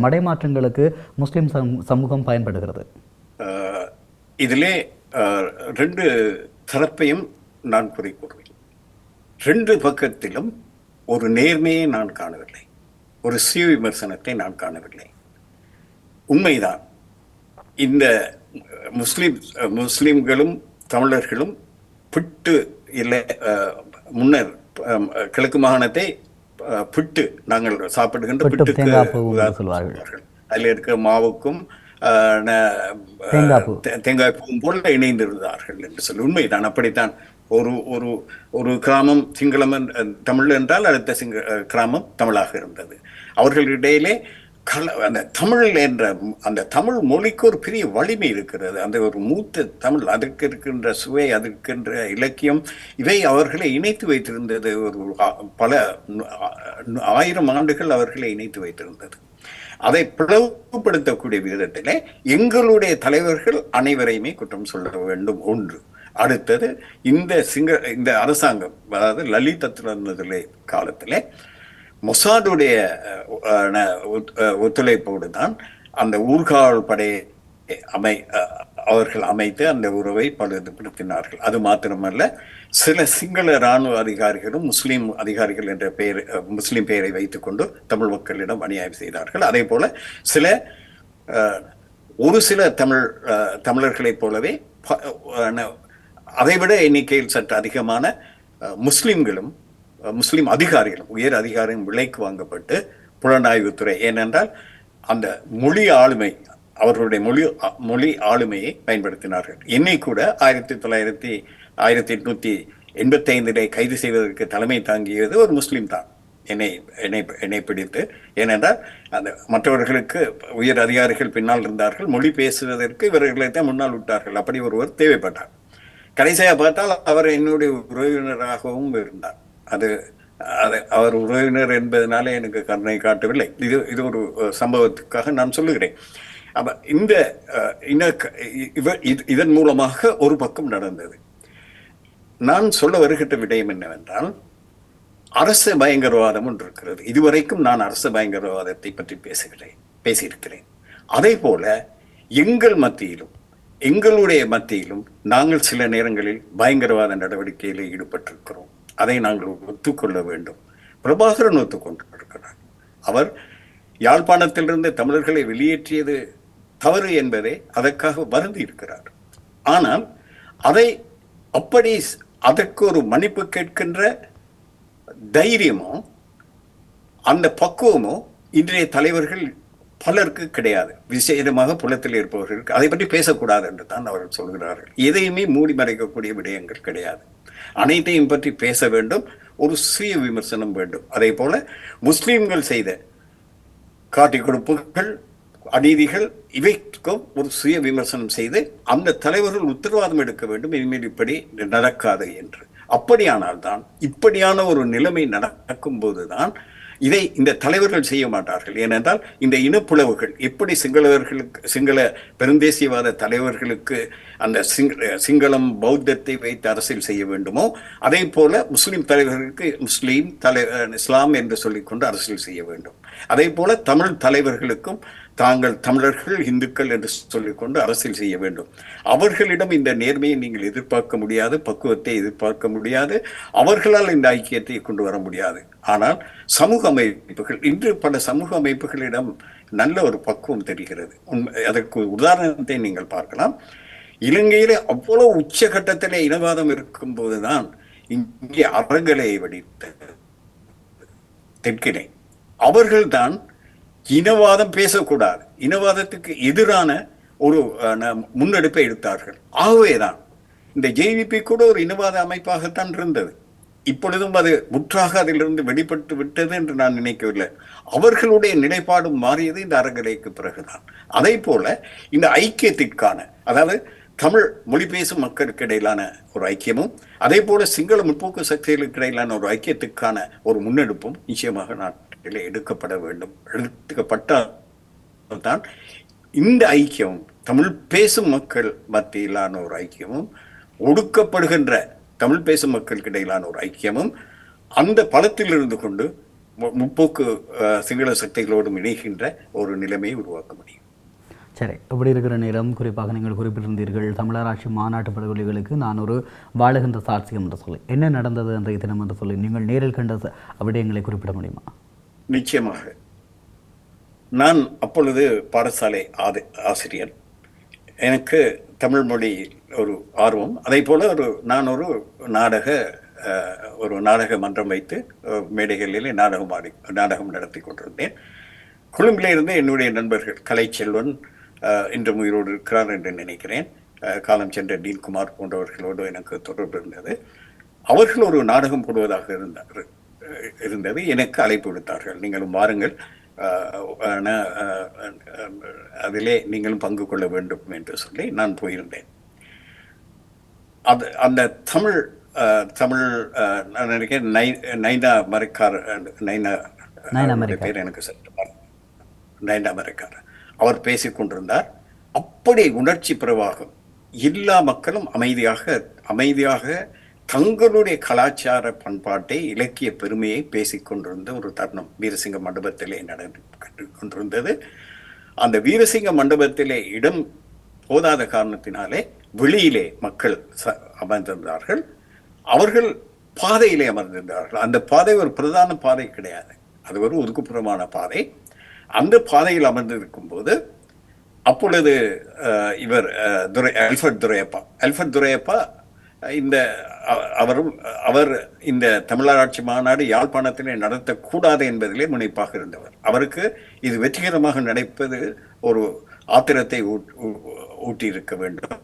Speaker 2: மடைமாற்றங்களுக்கு முஸ்லிம் சமூகம் பயன்படுகிறது?
Speaker 3: இதிலே ரெண்டு தரப்பையும் நான் குறை கூறுவேன். ரெண்டு பக்கத்திலும் ஒரு நேர்மையை நான் காணவில்லை, ஒரு சுய விமர்சனத்தை நான் காணவில்லை. உண்மைதான், இந்த முஸ்லிம்களும் தமிழர்களும் பிட்டு இல்லை, முன்னர் கிழக்கு மாகாணத்தை பிட்டு நாங்கள் சாப்பிடுகின்ற பிட்டுக்கு சொல்வார்கள். அதில் இருக்கிற மாவுக்கும் தேங்காய் பூவும் போல இணைந்திருந்தார்கள் என்று சொல்லி உண்மைதான். அப்படித்தான் ஒரு ஒரு ஒரு கிராமம் சிங்களம் தமிழ் என்றால் அடுத்த கிராமம் தமிழாக இருந்தது. அவர்களிடையிலே அந்த தமிழ் என்ற அந்த தமிழ் மொழிக்கு ஒரு பெரிய வலிமை இருக்கிறது. அந்த ஒரு மூத்த தமிழ், அதற்கு இருக்கின்ற சுவை, அதற்கின்ற இலக்கியம், இவை அவர்களை இணைத்து வைத்திருந்தது. ஒரு பல 1000 ஆண்டுகள் அவர்களை இணைத்து வைத்திருந்தது. அதை பிளவுபடுத்தக்கூடிய விதத்திலே எங்களுடைய தலைவர்கள் அனைவரையுமே குற்றம் சொல்ல வேண்டும். ஒன்று. அடுத்தது, இந்த அரசாங்கம், அதாவது லலிதத்திலே காலத்திலே மொசாடுடைய ஒத்துழைப்போடு தான் அந்த ஊர்காவல் படையை அவர்கள் அமைத்து அந்த உறவை பழுதுபடுத்தினார்கள். அது மாத்திரமல்ல, சில சிங்கள இராணுவ அதிகாரிகளும் முஸ்லீம் அதிகாரிகள் என்ற முஸ்லீம் பெயரை வைத்துக்கொண்டு தமிழ் மக்களிடம் அநியாயம் செய்தார்கள். அதே போல ஒரு சில தமிழர்களைப் போலவே அதைவிட எண்ணிக்கையில் சற்று அதிகமான முஸ்லிம் அதிகாரிகளும், உயர் அதிகாரியும் விலைக்கு வாங்கப்பட்டு புலனாய்வுத்துறை, ஏனென்றால் அந்த மொழி ஆளுமை, அவர்களுடைய மொழி ஆளுமையை பயன்படுத்தினார்கள். என்னை கூட 1885 கைது செய்வதற்கு தலைமை தாங்கியது ஒரு முஸ்லீம் தான். என்னை பிடித்து, ஏனென்றால் அந்த மற்றவர்களுக்கு உயர் அதிகாரிகள் பின்னால் இருந்தார்கள், மொழி பேசுவதற்கு இவர்களைத்தான் முன்னால் விட்டார்கள். அப்படி ஒருவர் தேவைப்பட்டார். கடைசியாக பார்த்தால் அவர் என்னுடைய உறவினராகவும் இருந்தார். அவர் உறவினர் என்பதனால எனக்கு கருணை காட்டவில்லை. இது ஒரு சம்பவத்துக்காக நான் சொல்லுகிறேன். அப்ப இதன் மூலமாக ஒரு பக்கம் நடந்தது. நான் சொல்ல வருகின்ற விடயம் என்னவென்றால், அரச பயங்கரவாதம் ஒன்று இருக்கிறது. இதுவரைக்கும் நான் அரச பயங்கரவாதத்தை பற்றி பேசியிருக்கிறேன். அதே போல எங்கள் மத்தியிலும் எங்களுடைய மத்தியிலும் நாங்கள் சில நேரங்களில் பயங்கரவாத நடவடிக்கையில் ஈடுபட்டிருக்கிறோம். அதை நாங்கள் ஒத்துக்கொள்ள வேண்டும். பிரபாகரன் ஒத்துக்கொண்டிருக்கிறார். அவர் யாழ்ப்பாணத்திலிருந்து தமிழர்களை வெளியேற்றியது தவறு என்பதை அதற்காக வருந்தி இருக்கிறார். ஆனால் அதை அப்படி அதற்கு ஒரு மன்னிப்பு கேட்கின்ற தைரியமோ அந்த பக்குவமோ இன்றைய தலைவர்கள் பலருக்கு கிடையாது. விசேடமாக புலத்தில் இருப்பவர்களுக்கு அதை பற்றி பேசக்கூடாது என்று தான் அவர்கள் சொல்கிறார்கள். எதையுமே மூடி மறைக்கக்கூடிய விடயங்கள் கிடையாது. அனைத்தையும் பற்றி பேச வேண்டும். ஒரு சுய விமர்சனம் வேண்டும். அதே போல முஸ்லிம்கள் செய்த காட்டி கொடுப்புகள், அநீதிகள், இவைக்கும் ஒரு சுய விமர்சனம் செய்து அந்த தலைவர்கள் உத்தரவாதம் எடுக்க வேண்டும். இனிமேல் இப்படி நடக்காது என்று. அப்படியானால் தான் இப்படியான ஒரு நிலைமை நடக்கும் போதுதான் இதை இந்த தலைவர்கள் செய்ய மாட்டார்கள். ஏனென்றால் இந்த இனப்புலவுகள் எப்படி சிங்கள பெருந்தேசியவாத தலைவர்களுக்கு அந்த சிங்களம் பௌத்தத்தை வைத்து அரசியல் செய்ய வேண்டுமோ அதே போல முஸ்லிம் தலைவர்களுக்கு இஸ்லாம் என்று சொல்லிக்கொண்டு அரசியல் செய்ய வேண்டும். அதே போல தமிழ் தலைவர்களுக்கும் தாங்கள் தமிழர்கள் இந்துக்கள் என்று சொல்லிக்கொண்டு அரசியல் செய்ய வேண்டும். அவர்களிடம் இந்த நேர்மையை நீங்கள் எதிர்பார்க்க முடியாது, பக்குவத்தை எதிர்பார்க்க முடியாது, அவர்களால் இந்த ஐக்கியத்தை கொண்டு வர முடியாது. ஆனால் சமூக அமைப்புகள், இன்று பல சமூக அமைப்புகளிடம் நல்ல ஒரு பக்குவம் தெரிகிறது. அதற்கு உதாரணத்தை நீங்கள் பார்க்கலாம். இலங்கையிலே அவ்வளவு உச்சகட்டத்திலே இனவாதம் இருக்கும் போதுதான் இங்கே அறங்கலையை வடித்த தெற்கினை அவர்கள்தான் இனவாதம் பேசக்கூடாது, இனவாதத்துக்கு எதிரான ஒரு முன்னெடுப்பை எடுத்தார்கள். ஆகவேதான் இந்த ஜேவிபி கூட ஒரு இனவாத அமைப்பாகத்தான் இருந்தது. இப்பொழுதும் அது முற்றாக அதிலிருந்து வெளிப்பட்டு விட்டது என்று நான் நினைக்கவில்லை. அவர்களுடைய நிலைப்பாடும் மாறியது இந்த அறங்கலைக்கு பிறகுதான். அதே போல இந்த ஐக்கியத்திற்கான, அதாவது தமிழ் மொழி பேசும் மக்களுக்கு இடையிலான ஒரு ஐக்கியமும் அதே போல சிங்கள முற்போக்கு சக்திகளுக்கு இடையிலான ஒரு ஐக்கியத்துக்கான ஒரு முன்னெடுப்பும் நிச்சயமாக நாட்டில் எடுக்கப்பட வேண்டும். எடுக்கப்பட்டால் தான் இந்த ஐக்கியமும் தமிழ் பேசும் மக்கள் மத்தியிலான ஒரு ஐக்கியமும் ஒடுக்கப்படுகின்ற தமிழ் பேசும் மக்களுக்கு இடையிலான ஒரு ஐக்கியமும் அந்த பலத்தில் இருந்து கொண்டு முற்போக்கு சிங்கள சக்திகளோடும் இணைகின்ற ஒரு நிலைமையை உருவாக்க முடியும்.
Speaker 2: சரி, இப்படி இருக்கிற நேரம் குறிப்பாக நீங்கள் குறிப்பிட்டிருந்தீர்கள் தமிழராட்சி மாநாட்டு படுகொலைகளுக்கு நான் ஒரு வாழுகின்ற சாட்சியம் என்று சொல்லி என்ன நடந்தது என்ற தினம் என்று சொல்லி நீங்கள் நேரில் கண்ட விடயங்களை குறிப்பிட முடியுமா?
Speaker 3: நிச்சயமாக. நான் அப்பொழுது பாடசாலை ஆசிரியர். எனக்கு தமிழ் மொழி ஒரு ஆர்வம். அதே போல நான் ஒரு நாடக மன்றம் வைத்து மேடைகளிலே நாடகம் நடத்தி கொண்டிருந்தேன். கொழும்பிலே இருந்து என்னுடைய நண்பர்கள் கலைச்செல்வன் இன்று உயிரோடு இருக்கிறார் என்று நினைக்கிறேன், காலம் சென்ற டீன்குமார் போன்றவர்களோடு எனக்கு தொடர்பு இருந்தது. அவர்கள் ஒரு நாடகம் போடுவதாக இருந்தது. எனக்கு அழைப்பு விடுத்தார்கள், நீங்களும் வாருங்கள், அதிலே நீங்களும் பங்கு கொள்ள வேண்டும் என்று சொல்லி நான் போயிருந்தேன். அந்த தமிழ் நான் நினைக்கிறேன் நைனா மரைக்கார், பேர் எனக்கு சற்று நைனா மரைக்கார், அவர் பேசிக் கொண்டிருந்தார். அப்படி உணர்ச்சி பிரவாகம், எல்லா மக்களும் அமைதியாக தங்களுடைய கலாச்சார பண்பாட்டை, இலக்கிய பெருமையை பேசிக்கொண்டிருந்த ஒரு தருணம் வீரசிங்க மண்டபத்திலே நடந்து கொண்டிருந்தது. அந்த வீரசிங்க மண்டபத்திலே இடம் போதாத காரணத்தினாலே வெளியிலே மக்கள் அமர்ந்திருந்தார்கள். அவர்கள் பாதையிலே அமர்ந்திருந்தார்கள். அந்த பாதை ஒரு பிரதான பாதை கிடையாது, அது ஒரு ஒதுக்குப்புறமான பாதை. அந்த பாதையில் அமர்ந்திருக்கும் போது அப்பொழுது இவர் அல்ஃபர்ட் துரையப்பா அவர் இந்த தமிழராட்சி மாநாடு யாழ்ப்பாணத்திலே நடத்தக்கூடாது என்பதிலே முனைப்பாக இருந்தவர். அவருக்கு இது வெற்றிகரமாக நடப்பது ஒரு ஆத்திரத்தை ஊட்டியிருக்க வேண்டும்.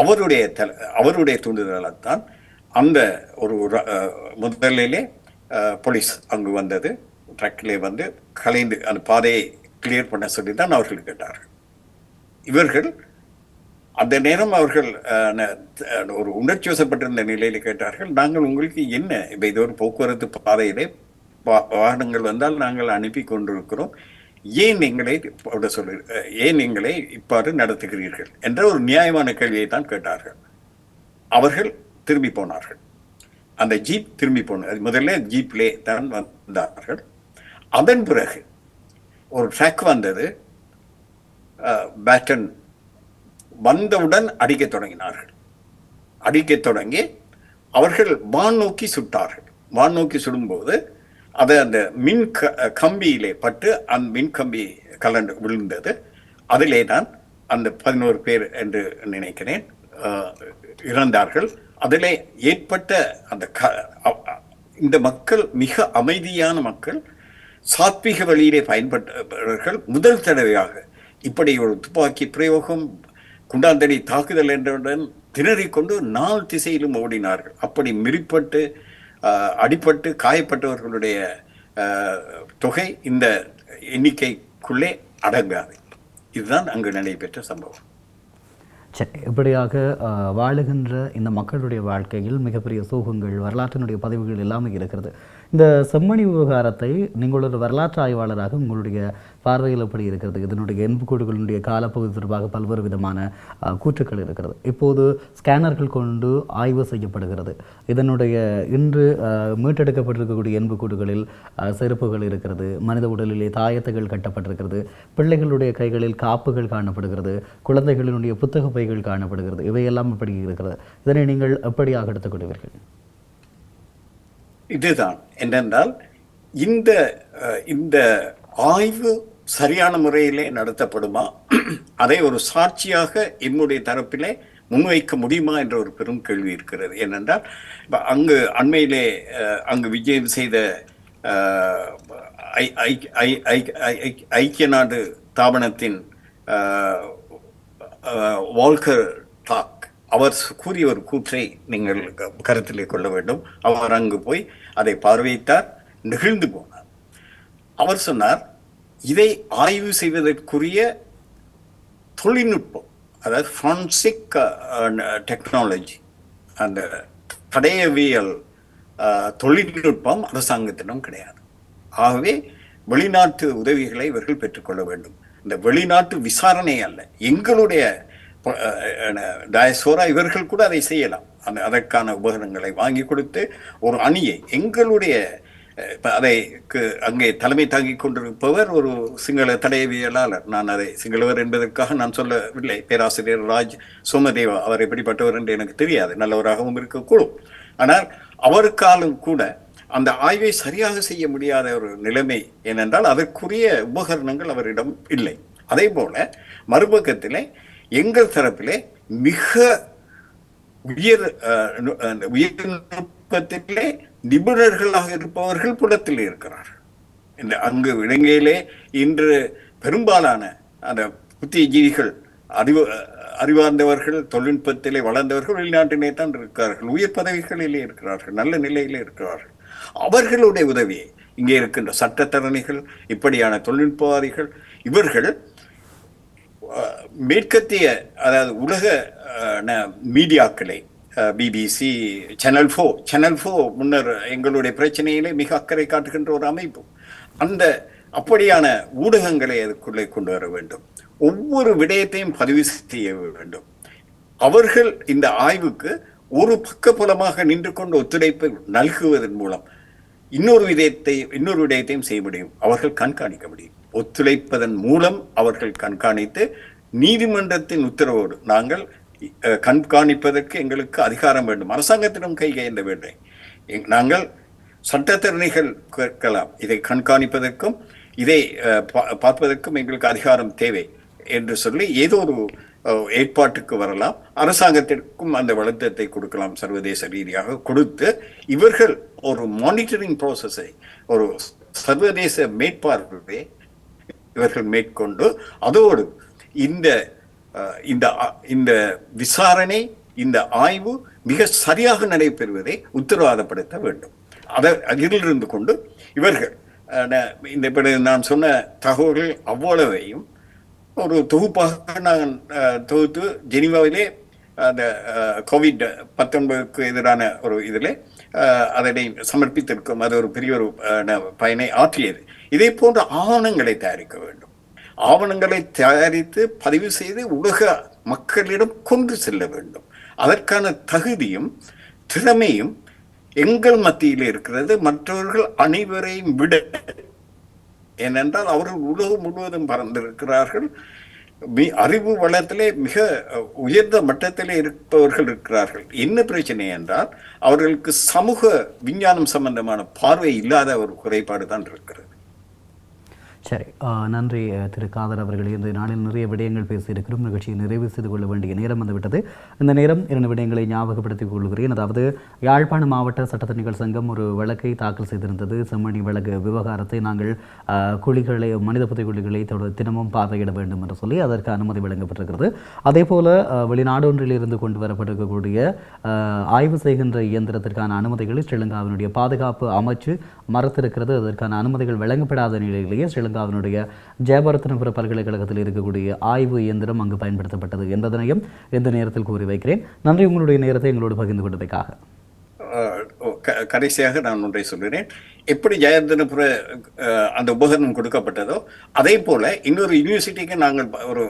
Speaker 3: அவருடைய தூண்டுதலால் தான் அந்த ஒரு முதலிலே போலீஸ் அங்கு வந்தது, ட்ரக்கிலே வந்து கலைந்து அந்த பாதையை கிளியர் பண்ண சொல்லி தான் அவர்கள் கேட்டார்கள். இவர்கள் அந்த நேரம் அவர்கள் ஒரு உணர்ச்சி வசப்பட்டிருந்த நிலையில கேட்டார்கள், நாங்கள் உங்களுக்கு என்ன, இப்போ இது ஒரு போக்குவரத்து பாதையிலே வாகனங்கள் வந்தால் நாங்கள் அனுப்பி கொண்டிருக்கிறோம், ஏன் நீங்களே இவ்வாறு நடத்துகிறீர்கள் என்ற ஒரு நியாயமான கேள்வியை தான் கேட்டார்கள். அவர்கள் திரும்பி போனார்கள். அந்த ஜீப் திரும்பி போனது. அது முதல்ல ஜீப்லே தான் வந்தார்கள். அதன் பிறகு ஒரு ட்ரக் வந்தது. பேட்டன் வந்தவுடன் அடிக்கத் தொடங்கினார்கள். அடிக்கத் தொடங்கி அவர்கள் வான் நோக்கி சுட்டார்கள். வான் நோக்கி சுடும்போது அது அந்த மின் கம்பியிலே பட்டு அந்த மின் கம்பி கலண்டு விழுந்தது. அதிலே தான் அந்த 11 பேர் என்று நினைக்கிறேன் இறந்தார்கள். அதிலே ஏற்பட்ட அந்த இந்த மக்கள் மிக அமைதியான மக்கள், சாத்விக வழியிலே பயன்பட்டவர்கள். முதல் தடவையாக இப்படி ஒரு துப்பாக்கி பிரயோகம், குண்டாந்தடி தாக்குதல் என்றவுடன் திணறிக்கொண்டு 4 திசையிலும் ஓடினார்கள். அப்படி மிரிப்பட்டு அடிப்பட்டு காயப்பட்டவர்களுடைய தொகை இந்த எண்ணிக்கைக்குள்ளே அடங்காது. இதுதான் அங்கு நடைபெற்ற சம்பவம்.
Speaker 2: சரி, இப்படியாக வாழுகின்ற இந்த மக்களுடைய வாழ்க்கையில் மிகப்பெரிய சோகங்கள், வரலாற்றினுடைய பதிவுகள் எல்லாமே இருக்கிறது. இந்த செம்மணி விவகாரத்தை நீங்கள் ஒரு வரலாற்று ஆய்வாளராக உங்களுடைய பார்வையில் எப்படி இருக்கிறது? இதனுடைய எண்புக்கூடுகளுடைய காலப்பகுதி தொடர்பாக பல்வேறு விதமான கூற்றுக்கள் இருக்கிறது. இப்போது ஸ்கேனர்கள் கொண்டு ஆய்வு செய்யப்படுகிறது. இதனுடைய இன்று மீட்டெடுக்கப்பட்டிருக்கக்கூடிய எண்புக்கூடுகளில் செருப்புகள் இருக்கிறது, மனித உடலிலே தாயத்துகள் கட்டப்பட்டிருக்கிறது, பிள்ளைகளுடைய கைகளில் காப்புகள் காணப்படுகிறது, குழந்தைகளினுடைய புத்தக பைகள் காணப்படுகிறது. இவையெல்லாம் எப்படி இருக்கிறது? இதனை நீங்கள் எப்படியாக எடுத்துக்கொள்வீர்கள்?
Speaker 3: இதுதான் என்னென்றால், இந்த ஆய்வு சரியான முறையிலே நடத்தப்படுமா, அதை ஒரு சாட்சியாக என்னுடைய தரப்பிலே முன்வைக்க முடியுமா என்ற ஒரு பெரும் கேள்வி இருக்கிறது. ஏனென்றால் அங்கு அண்மையிலே அங்கு விஜயம் செய்த ஐக்கிய நாடு தாபனத்தின் வால்கர் டாக் அவர் கூறிய ஒரு கூற்றை நீங்கள் கருத்திலே கொள்ள வேண்டும். அவர் அங்கு போய் அதை பார்வையிட்டார், நெகிழ்ந்து போனார். அவர் சொன்னார், இதை ஆய்வு செய்வதற்குரிய தொழில்நுட்பம், அதாவது ஃபாரன்சிக் டெக்னாலஜி, அந்த தடயவியல் தொழில்நுட்பம் அரசாங்கத்திடம் கிடையாது. ஆகவே வெளிநாட்டு உதவிகளை இவர்கள் பெற்றுக்கொள்ள வேண்டும். இந்த வெளிநாட்டு விசாரணை அல்ல, எங்களுடைய டயஸ்போரா இவர்கள் கூட அதை செய்யலாம். அதற்கான உபகரணங்களை வாங்கி கொடுத்து ஒரு அணியை, எங்களுடைய அதைக்கு அங்கே தலைமை தாங்கிக் கொண்டிருப்பவர் ஒரு சிங்கள தடயவியலாளர். நான் அதை சிங்களவர் என்பதற்காக நான் சொல்லவில்லை. பேராசிரியர் ராஜ் சோமதேவா, அவர் எப்படிப்பட்டவர் என்று எனக்கு தெரியாது, நல்லவராகவும் இருக்கக்கூடும். ஆனால் அவருக்காலும் கூட அந்த ஆய்வை சரியாக செய்ய முடியாத ஒரு நிலைமை. ஏனென்றால் அதற்குரிய உபகரணங்கள் அவரிடம் இல்லை. அதே போல மறுபக்கத்திலே எங்கள் தரப்பிலே மிக உயர்நுட்பத்திலே நிபுணர்களாக இருப்பவர்கள் புலத்தில் இருக்கிறார்கள். இந்த அங்கு இலங்கையிலே இன்று பெரும்பாலான அந்த புத்திஜீவிகள், அறிவார்ந்தவர்கள், தொழில்நுட்பத்திலே வளர்ந்தவர்கள் வெளிநாட்டிலே தான் இருக்கிறார்கள், உயர் பதவிகளிலே இருக்கிறார்கள், நல்ல நிலையிலே இருக்கிறார்கள். அவர்களுடைய உதவியை இங்கே இருக்கின்ற சட்டத்தரணிகள், இப்படியான தொழில்நுட்பவாதிகள், இவர்கள் மேற்கத்திய, அதாவது உலக மீடியாக்களை, பிபிசி, சேனல் 4 முன்னர் எங்களுடைய பிரச்சனையிலே மிக அக்கறை காட்டுகின்ற ஒரு அமைப்பு, அந்த அப்படியான ஊடகங்களை அதுக்குள்ளே கொண்டு வர வேண்டும். ஒவ்வொரு விடயத்தையும் பதிவு செய்ய வேண்டும். அவர்கள் இந்த ஆய்வுக்கு ஒரு பக்கப்புலமாக நின்று கொண்டு ஒத்துழைப்பு நல்குவதன் மூலம் இன்னொரு விடயத்தையும் செய்ய முடியும். அவர்கள் கண்காணிக்க முடியும். ஒத்துழைப்பதன் மூலம் அவர்கள் கண்காணித்து நீதிமன்றத்தின் உத்தரவோடு நாங்கள் கண்காணிப்பதற்கு எங்களுக்கு அதிகாரம் வேண்டும். அரசாங்கத்திடம் கையேந்த வேண்டும். நாங்கள் சட்டத்தரணிகள் கேட்கலாம். இதை கண்காணிப்பதற்கும் இதை பார்ப்பதற்கும் எங்களுக்கு அதிகாரம் தேவை என்று சொல்லி ஏதோ ஒரு ஏற்பாட்டுக்கு வரலாம். அரசாங்கத்திற்கும் அந்த வளர்த்தத்தை கொடுக்கலாம், சர்வதேச ரீதியாக கொடுத்து இவர்கள் ஒரு மானிட்டரிங் ப்ராசஸை, ஒரு சர்வதேச மேற்பார்வையை இவர்கள் மேற்கொண்டு அதோடு இந்த விசாரணை, இந்த ஆய்வு மிக சரியாக நடைபெறுவதை உத்தரவாதப்படுத்த வேண்டும். அதிலிருந்து கொண்டு இவர்கள் நான் சொன்ன தகவல்கள் அவ்வளவையும் ஒரு தொகுப்பாக நாங்கள் தொகுத்து ஜெனீவாவிலே அந்த COVID-19க்கு எதிரான ஒரு இதில் அதனை சமர்ப்பித்திருக்கும். அது ஒரு பெரிய ஒரு பயனை ஆற்றியது. இதே போன்ற ஆவணங்களை தயாரிக்க வேண்டும். ஆவணங்களை தயாரித்து பதிவு செய்து உலக மக்களிடம் கொண்டு செல்ல வேண்டும். அதற்கான தகுதியும் திறமையும் எங்கள் மத்தியில் இருக்கிறது, மற்றவர்கள் அனைவரையும் விட. ஏனென்றால் அவர்கள் உலகம் முழுவதும் பறந்திருக்கிறார்கள். அறிவு வளத்திலே மிக உயர்ந்த மட்டத்திலே இருப்பவர்கள் இருக்கிறார்கள். என்ன பிரச்சனை என்றால் அவர்களுக்கு சமூக விஞ்ஞானம் சம்பந்தமான பார்வை இல்லாத ஒரு குறைபாடு தான் இருக்கிறது.
Speaker 2: சரி, நன்றி திரு காதர் அவர்களே. இந்த நாளில் நிறைய விடயங்கள் பேசியிருக்கிறோம். நிகழ்ச்சியை நிறைவு செய்து கொள்ள வேண்டிய நேரம் வந்துவிட்டது. இந்த நேரம் 2 விடயங்களை ஞாபகப்படுத்திக் கொள்கிறேன். அதாவது, யாழ்ப்பாண மாவட்ட சட்டத்தணிகள் சங்கம் ஒரு வழக்கை தாக்கல் செய்திருந்தது. செம்மணி வழக்கு விவகாரத்தை நாங்கள் குழிகளை, மனித புதை குழிகளை தினமும் பார்வையிட வேண்டும் என்று சொல்லி அதற்கு அனுமதி வழங்கப்பட்டிருக்கிறது. அதே போல வெளிநாடொன்றிலிருந்து கொண்டு வரப்பட்டிருக்கக்கூடிய ஆய்வு செய்கின்ற இயந்திரத்திற்கான அனுமதிகளை ஸ்ரீலங்காவினுடைய பாதுகாப்பு அமைச்சு மறுத்திருக்கிறது. அதற்கான அனுமதிகள் வழங்கப்படாத நிலையிலேயே ஸ்ரீலங்காவினுடைய ஜெயபரத்னபுர பல்கலைக்கழகத்தில் இருக்கக்கூடிய ஆய்வு இயந்திரம் அங்கு பயன்படுத்தப்பட்டது என்பதனையும் இந்த நேரத்தில் கூறி வைக்கிறேன். நன்றி உங்களுடைய நேரத்தை எங்களோடு பகிர்ந்து கொண்டதற்காக.
Speaker 3: கடைசியாக நான் ஒன்றை சொல்கிறேன். எப்படி ஜெயவர்தனபுர அந்த உபகரணம் கொடுக்கப்பட்டதோ அதே போல இன்னொரு யூனிவர்சிட்டிக்கு நாங்கள் ஒரு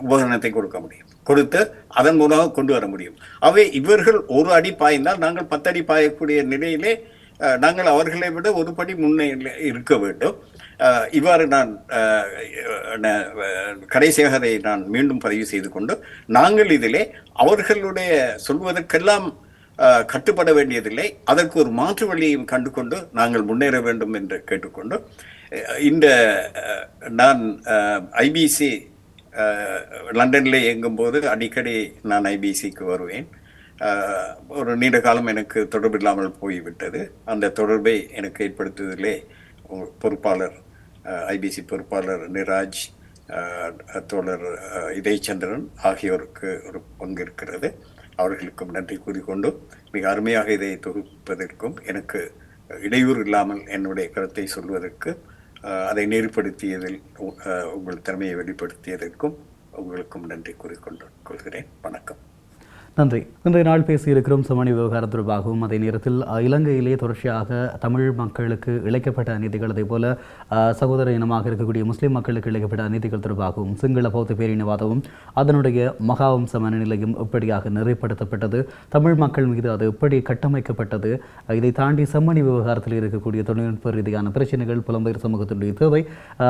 Speaker 3: உபகரணத்தை கொடுக்க முடியும், கொடுத்து அதன் மூலமாக கொண்டு வர முடியும். அவை இவர்கள் 1 அடி பாய்ந்தால் நாங்கள் 10 அடி பாயக்கூடிய நிலையிலே நாங்கள் அவர்களை விட ஒரு படி முன்னே இருக்க வேண்டும். இவ்வாறு நான் கடைசியாக அதை நான் மீண்டும் பதிவு செய்து கொண்டு, நாங்கள் இதிலே அவர்களுடைய சொல்வதற்கெல்லாம் கட்டுப்பட வேண்டியதில்லை, அதற்கு ஒரு மாற்று வழியையும் கண்டு கொண்டு நாங்கள் முன்னேற வேண்டும் என்று கேட்டுக்கொண்டு, இந்த நான் ஐபிசி லண்டனில் இயங்கும்போது அடிக்கடி நான் ஐபிசிக்கு வருவேன். ஒரு நீண்ட காலம் எனக்கு தொடர்பு இல்லாமல் போய்விட்டது. அந்த தொடர்பை எனக்கு ஏற்படுத்துவதிலே பொறுப்பாளர், ஐபிசி பொறுப்பாளர் நிராஜ், தோழர் இதயச்சந்திரன் ஆகியோருக்கு ஒரு பங்கு இருக்கிறது. அவர்களுக்கும் நன்றி கூறிக்கொண்டு, மிக அருமையாக இதை தொகுப்பதற்கும் எனக்கு இடையூறு இல்லாமல் என்னுடைய கருத்தை சொல்வதற்கு, அதை நெறிப்படுத்தியதில் உங்கள் திறமையை வெளிப்படுத்தியதற்கும் உங்களுக்கும் நன்றி கூறிக்கொள்கிறேன். வணக்கம்.
Speaker 2: நன்றி. இன்றைய நாள் பேசியிருக்கிறோம் செம்மணி விவகாரம் தொடர்பாகவும், அதே நேரத்தில் இலங்கையிலே தொடர்ச்சியாக தமிழ் மக்களுக்கு இழைக்கப்பட்ட அநீதிகள், அதே போல சகோதர இனமாக இருக்கக்கூடிய முஸ்லிம் மக்களுக்கு இழைக்கப்பட்ட அநீதிகள் தொடர்பாகவும், சிங்கள பௌத்த பேரினவாதமும் அதனுடைய மகாவம்ச மனநிலையும் எப்படியாக நெறிப்படுத்தப்பட்டது, தமிழ் மக்கள் மீது அது எப்படி கட்டமைக்கப்பட்டது, இதை தாண்டி செம்மணி விவகாரத்தில் இருக்கக்கூடிய தொழில்நுட்ப ரீதியான பிரச்சனைகள், புலம்பெயர் சமூகத்தினுடைய தேவை,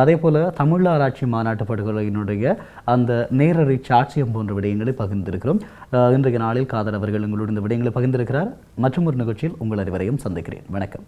Speaker 2: அதே போல தமிழ் ஆராய்ச்சி மாநாட்டு படுகொலையினுடைய அந்த நேரடி சாட்சியம் போன்ற விடயங்களை பகிர்ந்திருக்கிறோம். இன்றைய நாளில் காதர் அவர்கள் உங்களுடன் இந்த விடயங்களை பகிர்ந்திருக்கிறார். மற்றும் ஒரு நிகழ்ச்சியில் உங்கள் அனைவரையும் சந்திக்கிறேன். வணக்கம்.